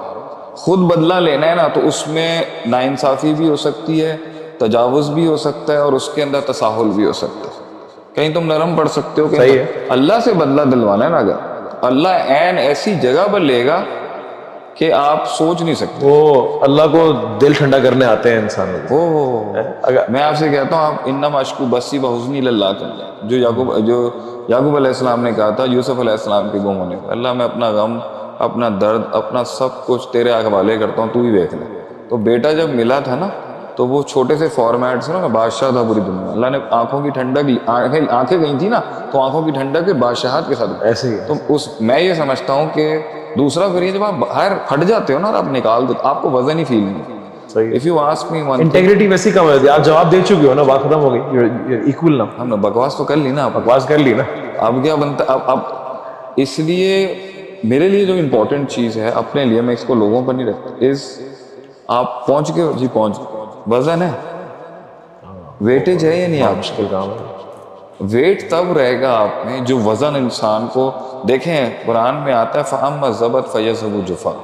خود بدلہ لینا ہے نا تو اس میں ناانصافی بھی ہو سکتی ہے, تجاوز بھی ہو سکتا ہے, اور اس کے اندر تساہل بھی ہو سکتا ہے. کہیں تم نرم پڑ سکتے ہو کہ اللہ سے بدلہ دلوانا ہے نا, اگر اللہ عین ایسی جگہ پر لے گا کہ آپ سوچ نہیں سکتے. وہ اللہ کو دل ٹھنڈا کرنے آتے ہیں انسانوں کو. میں آپ سے کہتا ہوں, آپ انما اشکو بسی بحزنی اللہ کر, جو یعقوب علیہ السلام نے کہا تھا یوسف علیہ السلام کے گم ہونے پر, اللہ میں اپنا غم, اپنا درد, اپنا سب کچھ تیرے حوالے کرتا ہوں, تو ہی دیکھ لے. تو بیٹا جب ملا تھا نا تو وہ چھوٹے سے فارمیٹ سے نا بادشاہ تھا پوری دنیا. اللہ نے آنکھوں کی ٹھنڈک, آنکھیں گئی تھی نا تو آنکھوں کی ٹھنڈک کے بادشاہت کے ساتھ ایسے ہی. تو میں یہ سمجھتا ہوں کہ دوسرا پھر یہ جب آپ باہر پھٹ جاتے ہو نا اور آپ نکال دو, آپ کو وزن ہی فیل نہیں. If you ask me one integrity ویسی کم ہے, آپ جواب دے چکے ہو نا, بات ختم ہو گئی, ایکول نا. ہم نے بکواس تو کر لی نا, بکواس کر لی نا, اب کیا بنتا اب اس لیے میرے لیے جو امپورٹنٹ چیز ہے اپنے لیے, میں اس کو لوگوں پر نہیں رکھتا, آپ پہنچ گئے جی, پہنچ وزن ہے, ویٹیج ہے یا نہیں, آپ مشکل کام ہے. ویٹ تب رہے گا آپ میں جو وزن انسان کو، دیکھیں قرآن میں آتا ہے فَأَمَّا الزَّبَدُ فَيَذْهَبُ جُفَاءً،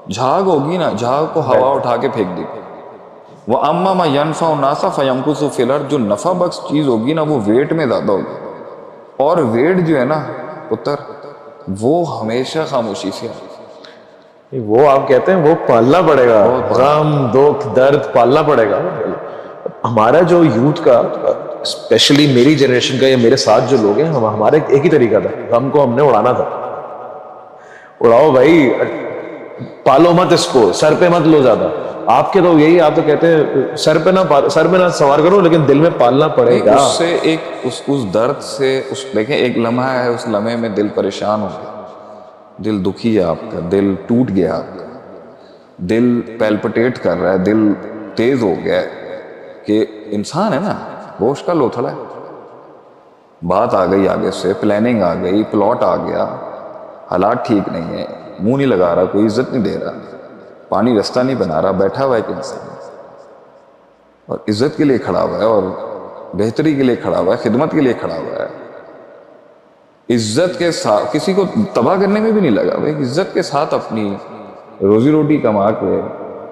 جھاگ ہوگی نا، جھاگ کو ہوا اٹھا کے پھینک دے گی. وَأَمَّا مَا يَنْفَعُ النَّاسَ فَيَمْكُثُ فِي الْأَرْضِ، جو نفع بخش چیز ہوگی نا وہ ویٹ میں زیادہ ہوگی. اور ویٹ جو ہے نا پتر، وہ ہمیشہ خاموشی سے آئے. وہ آپ کہتے ہیں وہ پالنا پڑے گا، غم دکھ درد پالنا پڑے گا. ہمارا جو یوتھ کا اسپیشلی میری جنریشن کا یا میرے ساتھ جو لوگ ہیں، ہمارے ایک ہی طریقہ تھا، غم کو ہم نے اڑانا تھا. اڑاؤ بھائی، پالو مت اس کو، سر پہ مت لو زیادہ. آپ کے تو یہی، آپ تو کہتے ہیں سر پہ نہ سوار کرو، لیکن دل میں پالنا پڑے گا. اس سے ایک اس درد سے دیکھیں ایک لمحہ ہے، اس لمحے میں دل پریشان ہو گیا، دل دکھی ہے آپ کا، دل ٹوٹ گیا آپ کا، دل پیلپٹیٹ کر رہا ہے، دل تیز ہو گیا ہے کہ انسان ہے نا گوشت کا لوتھڑا ہے. بات آ گئی آگے سے، پلاننگ آ گئی، پلاٹ آ گیا، حالات ٹھیک نہیں ہے، منہ نہیں لگا رہا، کوئی عزت نہیں دے رہا، پانی رستہ نہیں بنا رہا، بیٹھا ہوا ہے کہ انسان اور عزت کے لیے کھڑا ہوا ہے اور بہتری کے لیے کھڑا ہوا ہے، خدمت کے لیے کھڑا ہوا ہے، عزت کے ساتھ، کسی کو تباہ کرنے میں بھی نہیں لگا بھائی، عزت کے ساتھ اپنی روزی روٹی کما کے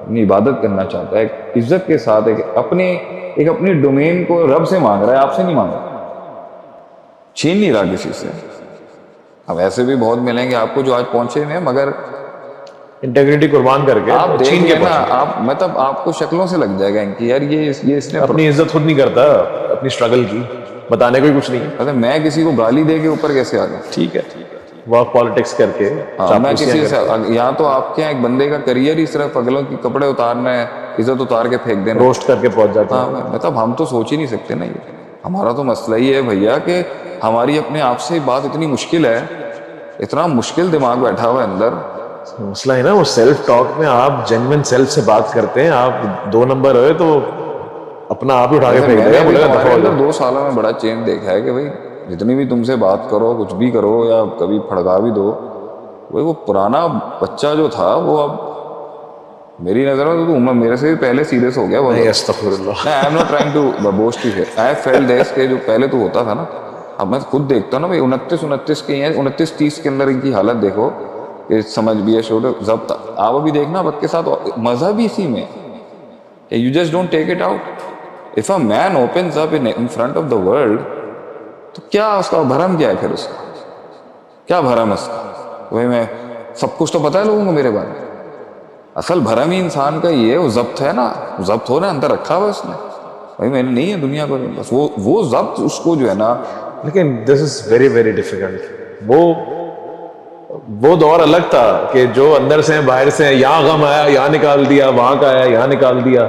اپنی عبادت کرنا چاہتا ہے، عزت کے ساتھ ایک اپنی ڈومین کو رب سے مانگ رہا ہے، آپ سے نہیں مانگ رہا، چھین نہیں رہا کسی سے. اب ایسے بھی بہت ملیں گے آپ کو جو آج پہنچے ہوئے ہیں، مگر انٹیگریٹی قربان کر کے آپ چھین دیکھ کے لینا، آپ مطلب آپ کو شکلوں سے لگ جائے گا کہ یار یہ اس نے اپنی عزت خود نہیں کرتا، اپنی اسٹرگل کی بتانے کو ہی کچھ نہیں ہے. اچھا میں کسی کو گالی دے کے اوپر کیسے آ گیا؟ ٹھیک ہے، واک پالیٹکس کر کے میں کسی سے، یا تو آپ کے ایک بندے کا کریئر ہی صرف اگلوں کی کپڑے اتارنا ہے، عزت اتار کے پھینک دینا، روسٹ کر کے پہنچ جاتا ہے. مطلب ہم تو سوچ ہی نہیں سکتے نا. یہ ہمارا تو مسئلہ ہی ہے بھیا کہ ہماری اپنے آپ سے بات اتنی مشکل ہے، اتنا مشکل دماغ بیٹھا ہوا ہے اندر. مسئلہ ہے نا وہ سیلف ٹاک میں آپ جینوئن سیلف سے بات کرتے ہیں، آپ 2 نمبر ہوئے تو اپنا آپ ہی اٹھا کے پھینک میں دے نے گا، ابھی بولے گا تمہارے دفعہ ہو اندر جاؤ. 2 سالوں میں بڑا چینج دیکھا ہے کہ بھائی جتنی بھی تم سے بات کرو، کچھ بھی کرو یا کبھی پھڑکا بھی دو، وہ پرانا بچہ جو تھا وہ اب میری نظر میں تو میرے سے بھی پہلے سیریس ہو گیا. نہیں استغفر اللہ. I am not trying to boast you, I feel this کہ جو پہلے تو ہوتا تھا نا، اب میں خود دیکھتا ہوں نا بھائی 29 کے ہیں، 29-30 کے اندر ان کی حالت دیکھو کہ سمجھ بھی ہے، چھوٹے ضبط. آپ ابھی دیکھنا وقت کے ساتھ مزہ بھی اسی میں کہ you just don't take it out. If a man opens up in front of the world, تو کیا اس کا بھرم کیا ہے؟ پھر اس کا کیا بھرم ہے اس کا؟ بھائی میں سب کچھ تو پتا ہے لوگوں کو میرے بارے میں. اصل بھرم ہی انسان کا یہ ہے، وہ ضبط ہے نا، ضبط ہو رہا ہے اندر رکھا ہوا اس نے، بھائی میں نے نہیں ہے دنیا کو، بس وہ ضبط اس کو جو ہے نا. لیکن دس از ویری ویری ڈیفیکلٹ. وہ دور الگ تھا کہ جو اندر سے باہر سے، یہاں غم آیا یہاں نکال دیا، وہاں کا آیا یہاں نکال دیا.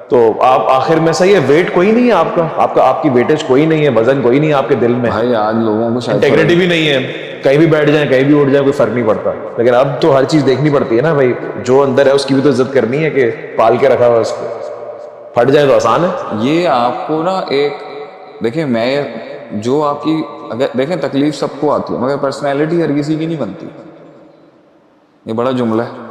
تو آپ آخر میں صحیح ہے، ویٹ کوئی نہیں ہے آپ کی ویٹیج کوئی نہیں ہے، وزن کوئی نہیں ہے آپ کے دل میں، بھائی آج لوگوں کو شاید انٹیگریٹی بھی نہیں ہے، کہیں بھی بیٹھ جائیں کہیں بھی اٹھ جائیں کوئی فرق نہیں پڑتا. لیکن اب تو ہر چیز دیکھنی پڑتی ہے نا بھائی، جو اندر ہے اس کی بھی تو عزت کرنی ہے کہ پال کے رکھا ہوا اس کو، پھٹ جائے تو آسان ہے. یہ آپ کو نا ایک دیکھیں، میں جو آپ کی اگر دیکھیں تکلیف سب کو آتی ہے، مگر پرسنالٹی ہر کسی کی نہیں بنتی. یہ بڑا جملہ ہے.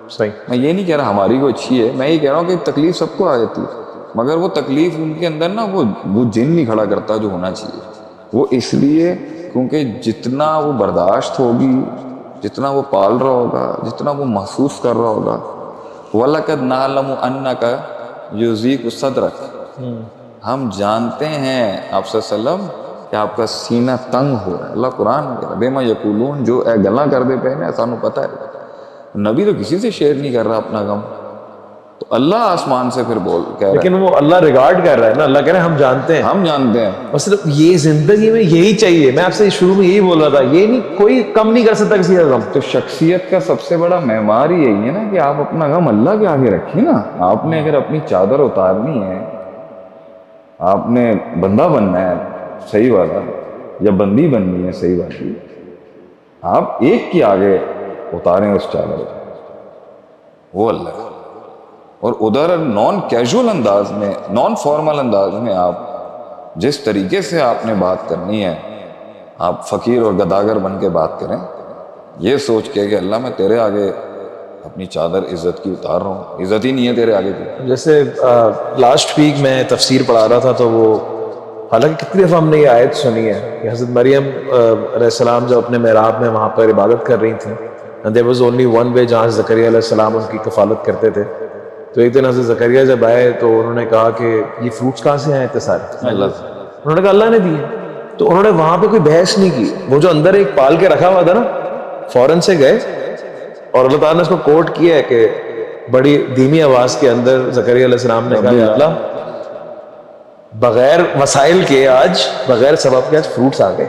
صحیح. میں یہ نہیں کہہ رہا ہماری کو اچھی ہے، میں یہ کہہ رہا ہوں کہ تکلیف سب کو آ جاتی ہے، مگر وہ تکلیف ان کے اندر نا وہ جن نہیں کھڑا کرتا جو ہونا چاہیے. وہ اس لیے کیونکہ جتنا وہ برداشت ہوگی، جتنا وہ پال رہا ہوگا، جتنا وہ محسوس کر رہا ہوگا. وَلَقَدْ نَعْلَمُ أَنَّكَ يُضِيقُ صَدْرَكَ، ہم جانتے ہیں آپ صلی اللہ علیہ وسلم کہ آپ کا سینہ تنگ ہو رہا ہے. اللہ قرآن میں کہہ رہا ہے بِمَا يَقُولُونَ، جو اے گلاں کر دے پہ نا سانو پتہ ہے. نبی تو کسی سے شیئر نہیں کر رہا اپنا غم، تو اللہ آسمان سے پھر کہہ رہا ہے. لیکن وہ اللہ ریگارڈ کر رہا ہے نا، اللہ کہہ رہا ہے ہم جانتے ہیں، ہم جانتے ہیں. اور صرف یہ زندگی میں یہی چاہیے. میں آپ سے شروع میں یہی بول رہا تھا، یہ نہیں، کوئی کم نہیں کر سکتا کسی کا غم. تو شخصیت کا سب سے بڑا معیار یہی ہے نا کہ آپ اپنا غم اللہ کے آگے رکھیں نا. آپ نے اگر اپنی چادر اتارنی ہے، آپ نے بندہ بننا ہے صحیح والا، یا بندی بننی ہے صحیح والی، آپ ایک کے آگے اتاریں اس چادر، وہ اللہ. اور ادھر نان کیجول انداز میں، نان فارمل انداز میں آپ جس طریقے سے آپ نے بات کرنی ہے، آپ فقیر اور گداگر بن کے بات کریں، یہ سوچ کے کہ اللہ میں تیرے آگے اپنی چادر عزت کی اتار رہا ہوں، عزت ہی نہیں ہے تیرے آگے کی. جیسے لاسٹ ویک میں تفسیر پڑھا رہا تھا تو وہ حالانکہ کتنی دفعہ ہم نے یہ آیت سنی ہے کہ حضرت مریم علیہ السلام جب اپنے محراب میں وہاں پر عبادت کر رہی تھیں and there was only one way جہاں زکریا علیہ السلام ان کی کفالت کرتے تھے. تو ایک دن حضرت زکریا جب آئے تو انہوں نے کہا کہ یہ فروٹس کہاں سے آئے تھے سارے؟ اللہ سے. انہوں نے کہا اللہ نے دیے. تو انہوں نے وہاں پہ کوئی بحث نہیں کی. وہ جو اندر ایک پال کے رکھا ہوا تھا نا, فوراً سے گئے اور اللہ تعالیٰ نے اس کو کوٹ کیا ہے کہ بڑی دھیمی آواز کے اندر زکریا علیہ السلام نے کہا یا اللہ بغیر وسائل کے آج, بغیر سبب کے آج فروٹس آ گئے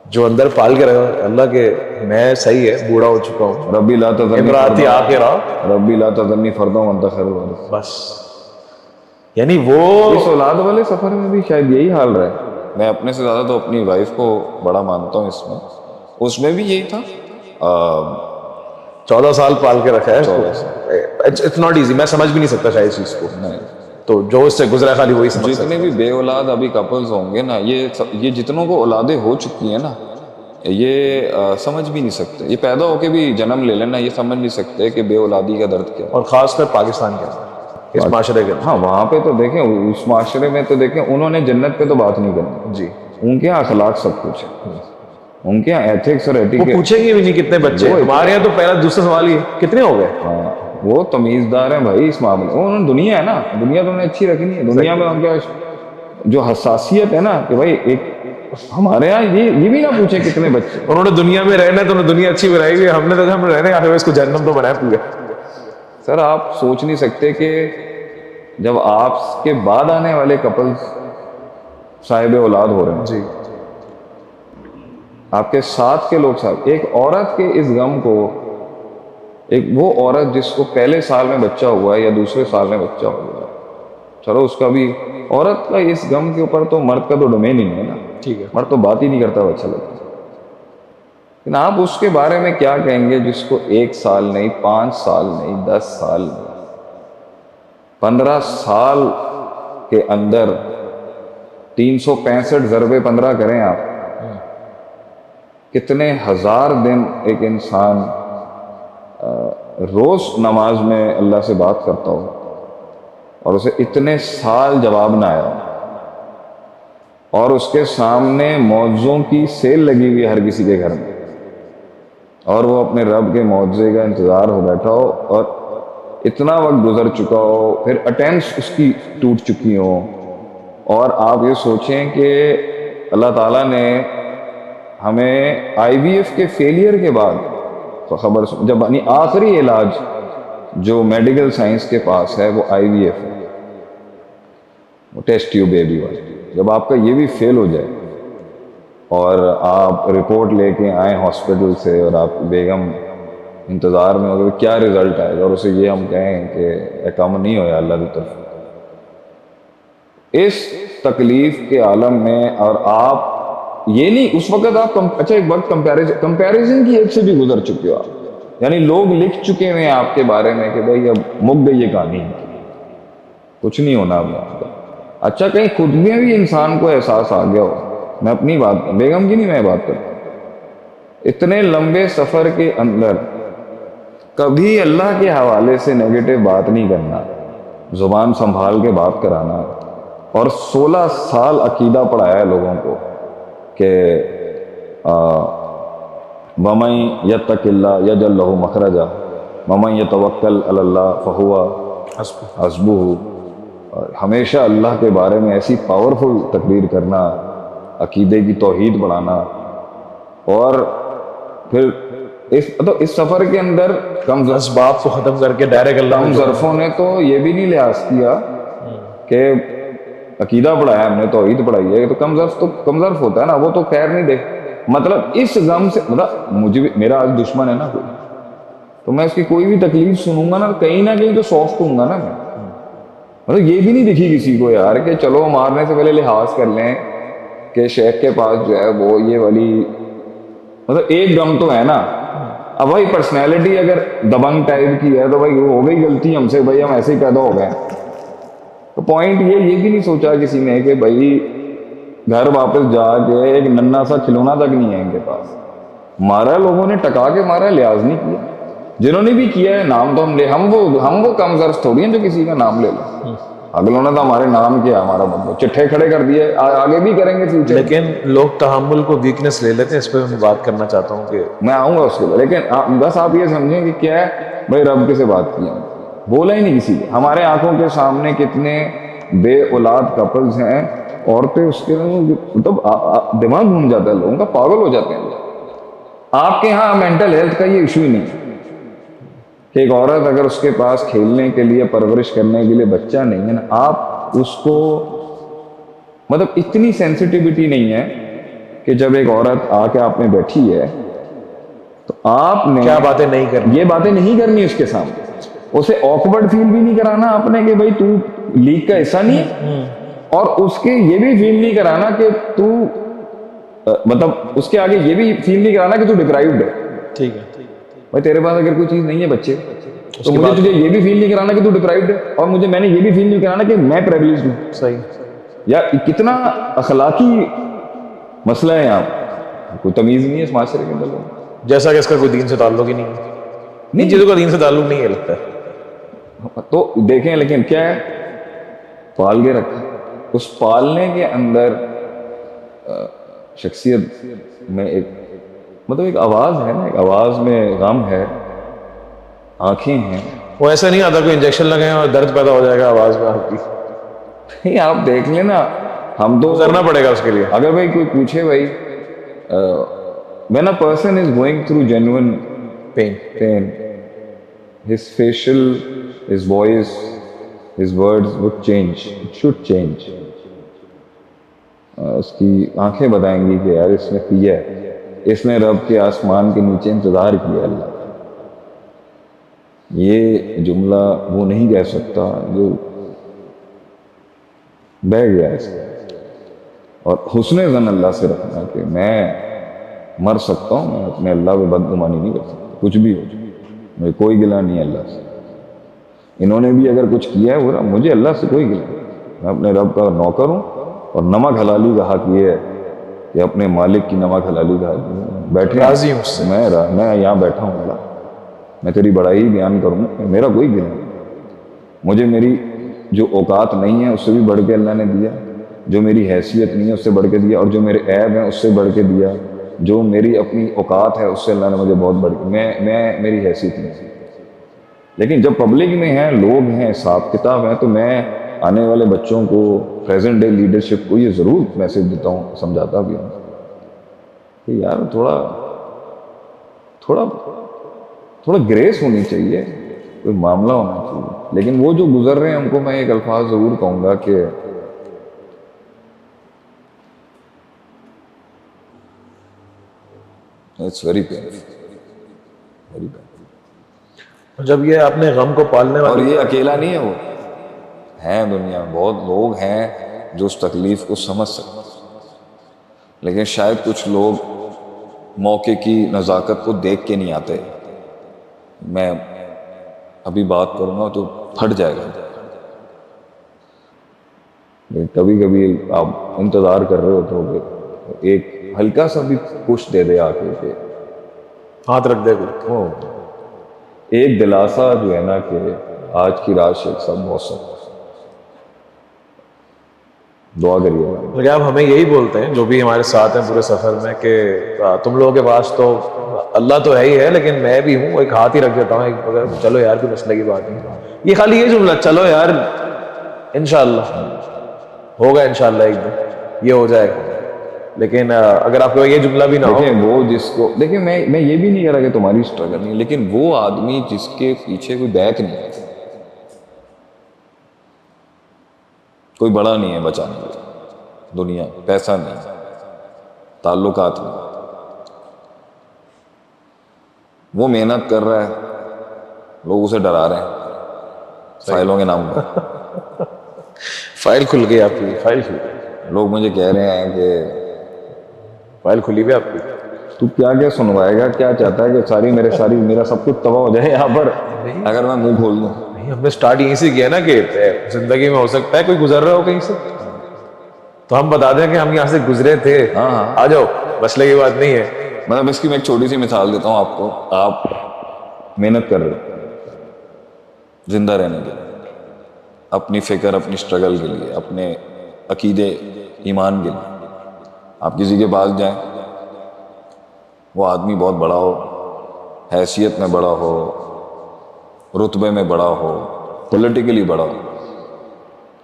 جو اندر پال کے رکھا. اللہ کے میں صحیح ہے, بوڑھا ہو چکا ہوں, ربی لا تذرنی امراتی آخرہ, ربی لا تذرنی فردا وانت خیر الوارثین. بس یعنی وہ اس اولاد والے سفر میں بھی شاید یہی حال رہا ہے. میں اپنے سے زیادہ تو اپنی وائف کو بڑا مانتا ہوں اس میں بھی یہی تھا. 14 سال پال کے رکھا ہے. اٹس ناٹ ایزی, میں سمجھ بھی نہیں سکتا شاید اس چیز کو. تو جو اس سے گزرا خالی وہی سمجھ سکتا. جتنے بھی بے اولاد ابھی کپلز ہوں گے نا, یہ جتنوں کو اولادیں ہو چکی ہیں نا, یہ سمجھ بھی نہیں سکتے. یہ پیدا ہو کے بھی جنم لے لینا, یہ سمجھ نہیں سکتے کہ بے اولادی کا درد کیا ہے. اور خاص کر پاکستان کے اس معاشرے کے. ہاں وہاں پہ تو دیکھیں, اس معاشرے میں تو دیکھیں, انہوں نے جنت پہ تو بات نہیں کرنی. جی, ان کے یہاں اخلاق سب کچھ ہے, ان کے یہاں ایتھکس اور وہ ایٹیکیٹ. پوچھیں گے بھی نہیں کتنے بچے. ہمارے یہاں تو پہلا دوسرا سوال ہی کتنے ہو گئے. ہاں وہ تمیزدار ہیں بھائی اس معاملے. انہوں نے دنیا ہے نا, دنیا تو انہیں اچھی رکھنی ہے. دنیا میں ان کا جو حساسیت ہے نا کہ بھائی ایک ہمارے یہاں یہ بھی نہ پوچھیں کتنے بچے. انہوں نے دنیا میں رہنا ہے تو انہوں نے دنیا اچھی بنائی ہوئی ہے. ہم نے تو ہم رہنے آخر اس کو جہنم تو بنایا پورا. سر آپ سوچ نہیں سکتے کہ جب آپ کے بعد آنے والے کپلز صاحب اولاد ہو رہے ہیں, جی, آپ کے ساتھ کے لوگ صاحب, ایک عورت کے اس غم کو, ایک وہ عورت جس کو پہلے سال میں بچہ ہوا ہے یا دوسرے سال میں بچہ ہوا ہے, چلو اس کا بھی, عورت کا اس غم کے اوپر تو مرد کا تو ڈومین ہی نہیں ہے نا. ٹھیک ہے, مرد تو بات ہی نہیں کرتا, وہ اچھا لگتا ہے. لیکن آپ اس کے بارے میں کیا کہیں گے جس کو 1 سال نہیں, 5 سال نہیں, 10 سال نہیں, 15 سال کے اندر 365 ضرب 15 کریں آپ, کتنے ہزار دن ایک انسان روز نماز میں اللہ سے بات کرتا ہو اور اسے اتنے سال جواب نہ آیا, اور اس کے سامنے معجزوں کی سیل لگی ہوئی ہے ہر کسی کے گھر میں, اور وہ اپنے رب کے معجزے کا انتظار ہو بیٹھا ہو, اور اتنا وقت گزر چکا ہو, پھر اٹیمپٹس اس کی ٹوٹ چکی ہوں, اور آپ یہ سوچیں کہ اللہ تعالیٰ نے ہمیں IVF کے فیلئر کے بعد تو خبر جب یعنی آخری علاج جو میڈیکل سائنس کے پاس ہے وہ IVF ہے, وہ ٹیسٹ ٹیوب بیبی والا. جب آپ کا یہ بھی فیل ہو جائے اور آپ رپورٹ لے کے آئیں ہاسپٹل سے اور آپ بیگم انتظار میں ہو کیا رزلٹ آئے گا, اور اسے یہ ہم کہیں کہ کم نہیں ہویا اللہ کی طرف, اس تکلیف کے عالم میں, اور آپ یہ نہیں اس وقت آپ اچھا ایک وقت کمپیریزن کی ایک سے بھی گزر چکے ہو آپ, یعنی لوگ لکھ چکے ہیں آپ کے بارے میں کہ بھائی اب مک گئی یہ کہانی, کچھ نہیں ہونا اب آپ کا. اچھا کہیں خود میں بھی انسان کو احساس آ گیا ہو, میں اپنی بات بیگم کی نہیں میں بات کرتا, اتنے لمبے سفر کے اندر کبھی اللہ کے حوالے سے نیگیٹو بات نہیں کرنا, زبان سنبھال کے بات کرانا, اور 16 سال عقیدہ پڑھایا ہے لوگوں کو کہ وَمَن يَتَّقِ اللَّهَ يَجْعَل لَّهُ مَخْرَجًا وَمَن يَتَوَكَّلْ عَلَى اللَّهِ فَهُوَ حَسْبُهُ. ہمیشہ اللہ کے بارے میں ایسی پاورفل تقریر کرنا, عقیدے کی توحید بڑھانا, اور پھر اس سفر کے اندر کم اسباب کو ختم کر کے ڈائریکٹ اللہ کم ظرفوں نے تو یہ بھی نہیں لحاظ کیا کہ عقیدہ پڑھایا ہم نے, توحید پڑھائی ہے, تو کم ظرف ہوتا ہے نا, وہ تو خیر نہیں دیکھ. مطلب اس غم سے, مطلب مجھے بھی, میرا آج دشمن ہے نا کوئی, تو میں اس کی کوئی بھی تکلیف سنوں گا نا کہیں نہ کہیں تو سافٹ ہوں گا نا میں. مطلب یہ بھی نہیں دکھی کسی کو یار کہ چلو مارنے سے پہلے لحاظ کر لیں کہ شیخ کے پاس جو ہے وہ یہ والی, مطلب ایک غم تو ہے نا. اب بھائی پرسنالٹی اگر دبنگ ٹائپ کی ہے تو بھائی ہو گئی غلطی ہم سے, بھائی ہم ایسے ہی پیدا ہو گئے. تو پوائنٹ یہ بھی نہیں سوچا کسی نے کہ بھائی گھر واپس جا کے ایک ننا سا کھلونا تک نہیں ہے ان کے پاس, مارا لوگوں نے, ٹکا کے مارا, لحاظ نہیں کیا. جنہوں نے بھی کیا ہے نام تو ہم وہ کم ظرف تھوڑی ہیں جو کسی کا نام لے لیں. اگلوں نے تو ہمارے نام کیا, ہمارا مطلب چٹھے کھڑے کر دیے, آگے بھی کریں گے فیوچر. لیکن لوگ تحمل کو ویکنس لے لیتے ہیں, اس پہ میں بات کرنا چاہتا ہوں کہ میں آؤں گا اس کے لیے, لیکن بس آپ یہ سمجھیں کہ کیا ہے بھائی, رب کے سے بات کیا, بولا ہی نہیں کسی کو. ہمارے آنکھوں کے سامنے کتنے بے اولاد کپلز ہیں, عورتیں اس کے مطلب دماغ گھوم جاتا ہے لوگوں کا, پاگل ہو جاتے ہیں. آپ کے ہاں مینٹل ہیلتھ کا یہ ایشو ہی نہیں ہے کہ ایک عورت اگر اس کے پاس کھیلنے کے لیے, پرورش کرنے کے لیے بچہ نہیں ہے نا, آپ اس کو مطلب اتنی سینسٹیوٹی نہیں ہے کہ جب ایک عورت آ کے آپ میں بیٹھی ہے تو آپ نے کیا باتیں نہیں کرنی, یہ باتیں نہیں کرنی اس کے سامنے, اسے آکورڈ فیل بھی نہیں کرانا آپ نے کہ بھائی تو لیگ کا حصہ نہیں ہے, اور اس کے یہ بھی فیل نہیں کرانا کہ تو مطلب اس کے آگے یہ بھی فیل نہیں کرانا کہ تو ڈپرائیوڈ ہے. ٹھیک ہے, بھائی تیرے پاس اگر کوئی چیز نہیں ہے بچے, تو مجھے تجھے یہ بھی فیل نہیں کرانا کہ تو ڈپرائیوڈ ہے, اور میں نے یہ بھی فیل نہیں کرانا کہ میں پریویلیجڈ ہوں. صحیح. یار کتنا اخلاقی مسئلہ ہے یہاں, کوئی تمیز نہیں ہے اس معاشرے کے اندر. جیسا کہ اس کا کوئی دین سے تعلق ہی نہیں ہے, ان چیزوں کا دین سے تعلق نہیں ہے لگتا ہے. تو دیکھیں لیکن کیا ہے, پال کے رکھا, اس پالنے کے اندر شخصیت میں ایک مطلب ایک آواز ہے نا, ایک آواز میں غم ہے, آنکھیں ہیں. وہ ایسا نہیں آتا کوئی انجیکشن لگائیں اور درد پیدا ہو جائے گا آواز میں آپ کی, نہیں آپ دیکھ لیں نا, ہم تو گزرنا پڑے گا اس کے لیے. اگر بھائی کوئی پوچھے بھائی when a person is going through genuine pain, his facial, his voice, his words would change, it should change. اس کی آنکھیں بتائیں گی کہ یار اس نے پیا ہے, اس نے رب کے آسمان کے نیچے انتظار کیا اللہ. یہ جملہ وہ نہیں کہہ سکتا جو بہ گیا ہے. اور حسن ظن اللہ سے رکھنا کہ میں مر سکتا ہوں, میں اپنے اللہ پہ بدگمانی نہیں کر سکتا, کچھ بھی ہو مجھے کوئی گلہ نہیں ہے اللہ سے. انہوں نے بھی اگر کچھ کیا ہے برا, مجھے اللہ سے کوئی گلہ نہیں, میں اپنے رب کا نوکر ہوں, اور نمک حلالی کا حق یہ ہے کہ اپنے مالک کی نمک حلالی کا حق بیٹھے راضی ہوں اس سے. میں یہاں بیٹھا ہوں اللہ, میں تیری بڑائی بیان کروں, میرا کوئی گلہ نہیں. مجھے میری جو اوقات نہیں ہے اس سے بھی بڑھ کے اللہ نے دیا, جو میری حیثیت نہیں ہے اس سے بڑھ کے دیا, اور جو میرے عیب ہیں اس سے بڑھ کے دیا, جو میری اپنی اوقات ہے اس سے اللہ نے مجھے بہت بڑھ کے, میں میری حیثیت نہیں. لیکن جب پبلک میں ہیں, لوگ ہیں, حساب کتاب ہیں, تو میں آنے والے بچوں کو, پریزنٹ ڈے لیڈرشپ کو یہ ضرور میسج دیتا ہوں, سمجھاتا بھی ہوں کہ یار تھوڑا گریس ہونی چاہیے, کوئی معاملہ ہونا چاہیے. لیکن وہ جو گزر رہے ہیں ان کو میں ایک الفاظ ضرور کہوں گا کہ اٹس ویری پینفل. جب یہ اپنے غم کو پالنے اور والے, یہ اکیلا نہیں ہے, وہ ہیں دنیا میں بہت لوگ ہیں جو اس تکلیف کو سمجھ سکتے, لیکن شاید کچھ لوگ موقع کی نزاکت کو دیکھ کے نہیں آتے. میں ابھی بات کروں گا تو پھٹ جائے گا, کبھی کبھی آپ انتظار کر رہے ہوتے ہو کہ ایک ہلکا سا بھی پش دے دے آ کے, ہاتھ رکھ دے وہ ایک دلاسا جو ہے نا کہ آج کی رات شیخ صاحب موسم, دعا کریے. لیکن آپ ہمیں یہی بولتے ہیں جو بھی ہمارے ساتھ ہیں پورے سفر میں کہ تم لوگوں کے پاس تو اللہ تو ہے ہی ہے, لیکن میں بھی ہوں, ایک ہاتھ ہی رکھ دیتا ہوں, اگر چلو یار کوئی مسئلہ کی بات نہیں. یہ خالی یہ جملہ, چلو یار انشاءاللہ ہوگا, انشاءاللہ ایک دن یہ ہو جائے گا. لیکن اگر آپ کو یہ جملہ بھی نہ ہو, دیکھیں وہ جس کو, دیکھیں میں یہ بھی نہیں کہہ رہا کہ تمہاری اسٹرگل نہیں, لیکن وہ آدمی جس کے پیچھے کوئی بیک نہیں ہے, کوئی بڑا نہیں ہے بچانے کے لیے, دنیا پیسہ نہیں, تعلقات نہیں, وہ محنت کر رہا ہے, لوگ اسے ڈرا رہے ہیں فائلوں کے نام پر. فائل کھل گئی آپ کی, فائل کھل گئی, لوگ مجھے کہہ رہے ہیں کہ فائل کھلی ہوئی آپ کی, تو کیا سنوائے گا, کیا چاہتا ہے کہ میرا سب کچھ تباہ ہو جائے یہاں پر اگر میں منہ کھول دوں. ہم نے سٹارٹ یہیں سے کیا نا کہ زندگی میں ہو سکتا ہے کوئی گزر رہا ہو کہیں سے, تو ہم بتا دیں کہ ہم یہاں سے گزرے تھے, آ جاؤ, مسئلے کی بات نہیں ہے. مطلب اس کی میں ایک چھوٹی سی مثال دیتا ہوں آپ کو. آپ محنت کر رہے ہو زندہ رہنے کے لیے, اپنی فکر اپنی اسٹرگل کے لیے, اپنے عقیدے ایمان کے لیے. آپ کسی کے پاس جائیں, وہ آدمی بہت بڑا ہو, حیثیت میں بڑا ہو, رتبے میں بڑا ہو, پولیٹیکلی بڑا ہو,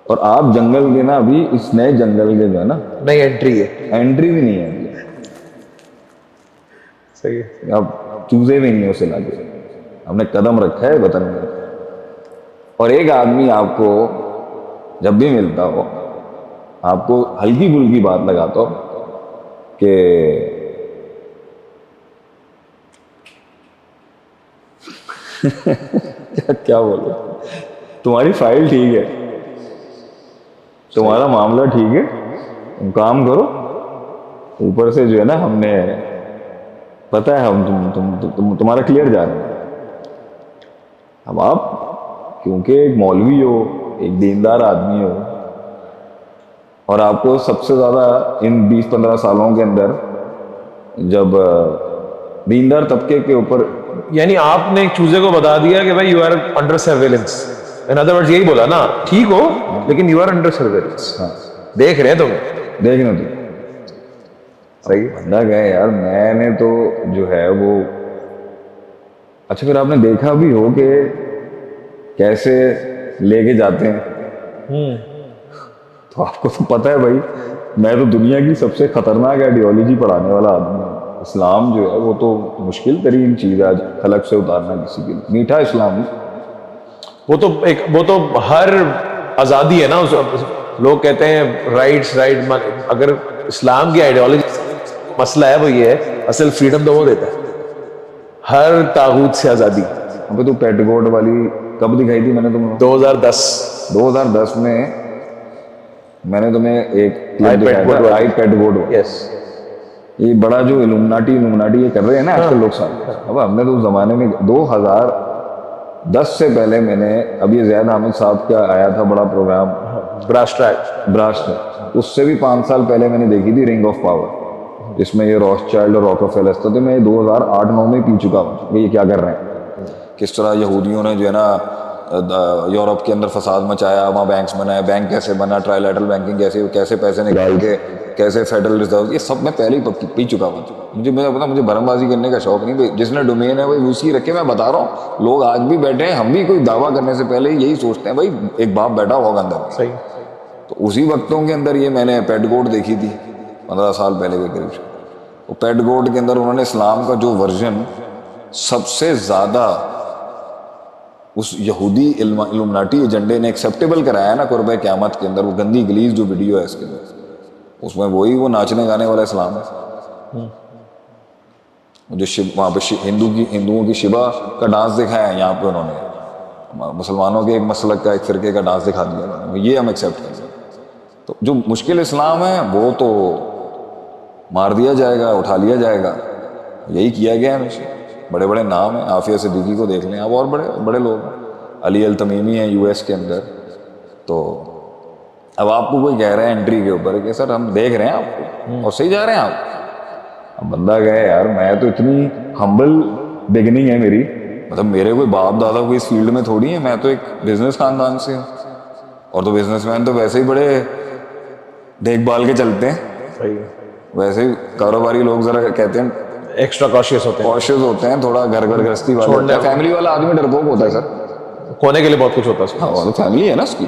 اور آپ جنگل کے نا ابھی اس نئے جنگل کے جو ہے نا نئی انٹری ہے, انٹری بھی نہیں ہے, صحیح ہے. آپ چوزے بھی نہیں اسے لگے, ہم نے قدم رکھا ہے وطن میں. اور ایک آدمی آپ کو جب بھی ملتا ہو, آپ کو ہلکی پھلکی بات لگاتا ہو کہ کیا بولو, تمہاری فائل ٹھیک ہے, تمہارا معاملہ ٹھیک ہے, تم کام کرو, اوپر سے جو ہے نا ہم نے پتا ہے ہم تمہارا کلیئر جا رہے ہیں. اب آپ کیونکہ ایک مولوی ہو, ایک دیندار آدمی ہو, اور آپ کو سب سے زیادہ ان 20-15 سالوں کے اندر جب دیندار طبقے کے اوپر, یعنی آپ نے ایک چوزے کو بتا دیا کہ بھائی you are under surveillance, in other words یہی بولا نا, ٹھیک ہو لیکن یو آر انڈر سرویلنس, دیکھ رہے ہیں تمہیں, دیکھنا تو صحیح. بندہ گئے یار, میں نے تو جو ہے وہ, اچھا پھر آپ نے دیکھا بھی ہو کہ کیسے لے کے جاتے ہیں, تو آپ کو تو پتہ ہے بھائی میں تو دنیا کی سب سے خطرناک آئیڈیالوجی پڑھانے والا آدمی ہوں. اسلام جو ہے وہ تو مشکل ترین چیز ہے آج خلق سے اتارنا کسی کے لیے. میٹھا اسلام, وہ تو ہر آزادی ہے نا, لوگ کہتے ہیں رائٹس رائٹ, اگر اسلام کی آئیڈیالوجی مسئلہ ہے وہ یہ ہے, اصل فریڈم تو وہ دیتا ہے, ہر طاغوت سے آزادی. اب تو پیٹ گوڈ والی کب دکھائی تھی میں نے تمہیں؟ 2010 میں میں نے تمہیں ایک کلپ دکھایا تھا, آئی پیٹ گوڈ. یس, یہ بڑا جو الومناٹی یہ کر رہے ہیں نا آج کل لوگ ساتھ. اب ہم نے تو اس زمانے میں 2010 سے پہلے میں نے, اب یہ زید حامد صاحب کا آیا تھا بڑا پروگرام براسٹ, اس سے بھی 5 سال پہلے میں نے دیکھی تھی رنگ آف پاور, جس میں یہ روس چائلڈ اور راکفیلر تھے. میں 2008-9 میں پی چکا ہوں کہ یہ کیا کر رہے ہیں, کس طرح یہودیوں نے جو ہے نا یورپ کے اندر فساد مچایا, وہاں بینکس بنائے, بینک کیسے بنا, ٹرائلیٹرل بینکنگ کیسے پیسے نکال کے, کیسے فیڈرل ریزرو, یہ سب میں پہلے ہی پی چکا ہوں. مجھے برہم بازی کرنے کا شوق نہیں, جس نے ڈومین ہے وہی اسی رکھے. میں بتا رہا ہوں لوگ آج بھی بیٹھے ہیں, ہم بھی کوئی دعویٰ کرنے سے پہلے یہی سوچتے ہیں بھائی ایک باپ بیٹھا ہوگا اندر. صحیح. تو اسی وقتوں کے اندر یہ میں نے پیٹ گوڈ دیکھی تھی 15 سال پہلے کے قریب. وہ پیٹ گوڈ کے اندر انہوں نے اسلام کا جو ورژن سب سے زیادہ اس یہودی الومناٹی ایجنڈے نے ایکسیپٹیبل کرایا نا قربۂ قیامت کے اندر, وہ گندی گلیز جو ویڈیو ہے اس کے اندر, اس میں وہی وہ ناچنے گانے والا اسلام ہے. جو وہاں پہ ہندوؤں کی شبہ کا ڈانس دکھایا ہے, یہاں پہ انہوں نے مسلمانوں کے ایک مسلک کا, ایک فرقے کا ڈانس دکھا دیا, یہ ہم ایکسیپٹ کریں. تو جو مشکل اسلام ہے وہ تو مار دیا جائے گا, اٹھا لیا جائے گا, یہی کیا گیا ہے ہمیشہ. بڑے بڑے نام ہیں, عافیہ صدیقی کو دیکھ لیں آپ, اور بڑے بڑے لوگ ہیں, علی التمیمی ہیں US کے اندر. تو اب آپ کو کوئی کہہ رہے ہیں انٹری کے اوپر کہ سر ہم دیکھ رہے ہیں آپ کو اور صحیح جا رہے ہیں آپ. اب بندہ گئے یار, میں تو اتنی ہمبل بگننگ ہے میری, مطلب میرے کوئی باپ دادا کوئی اس فیلڈ میں تھوڑی ہے, میں تو ایک بزنس خاندان سے ہوں, اور تو بزنس مین تو ویسے ہی بڑے دیکھ بھال کے چلتے ہیں. ویسے ہی کاروباری لوگ ذرا کہتے ہیں ایکسٹرا کاشیس ہوتے ہیں, تھوڑا گھر گرہستی والے, فیملی والا آدمی ڈرپوک ہوتا ہے سر, کھونے کے لیے بہت کچھ ہوتا ہے. ہاں فیملی ہے نا اس کی,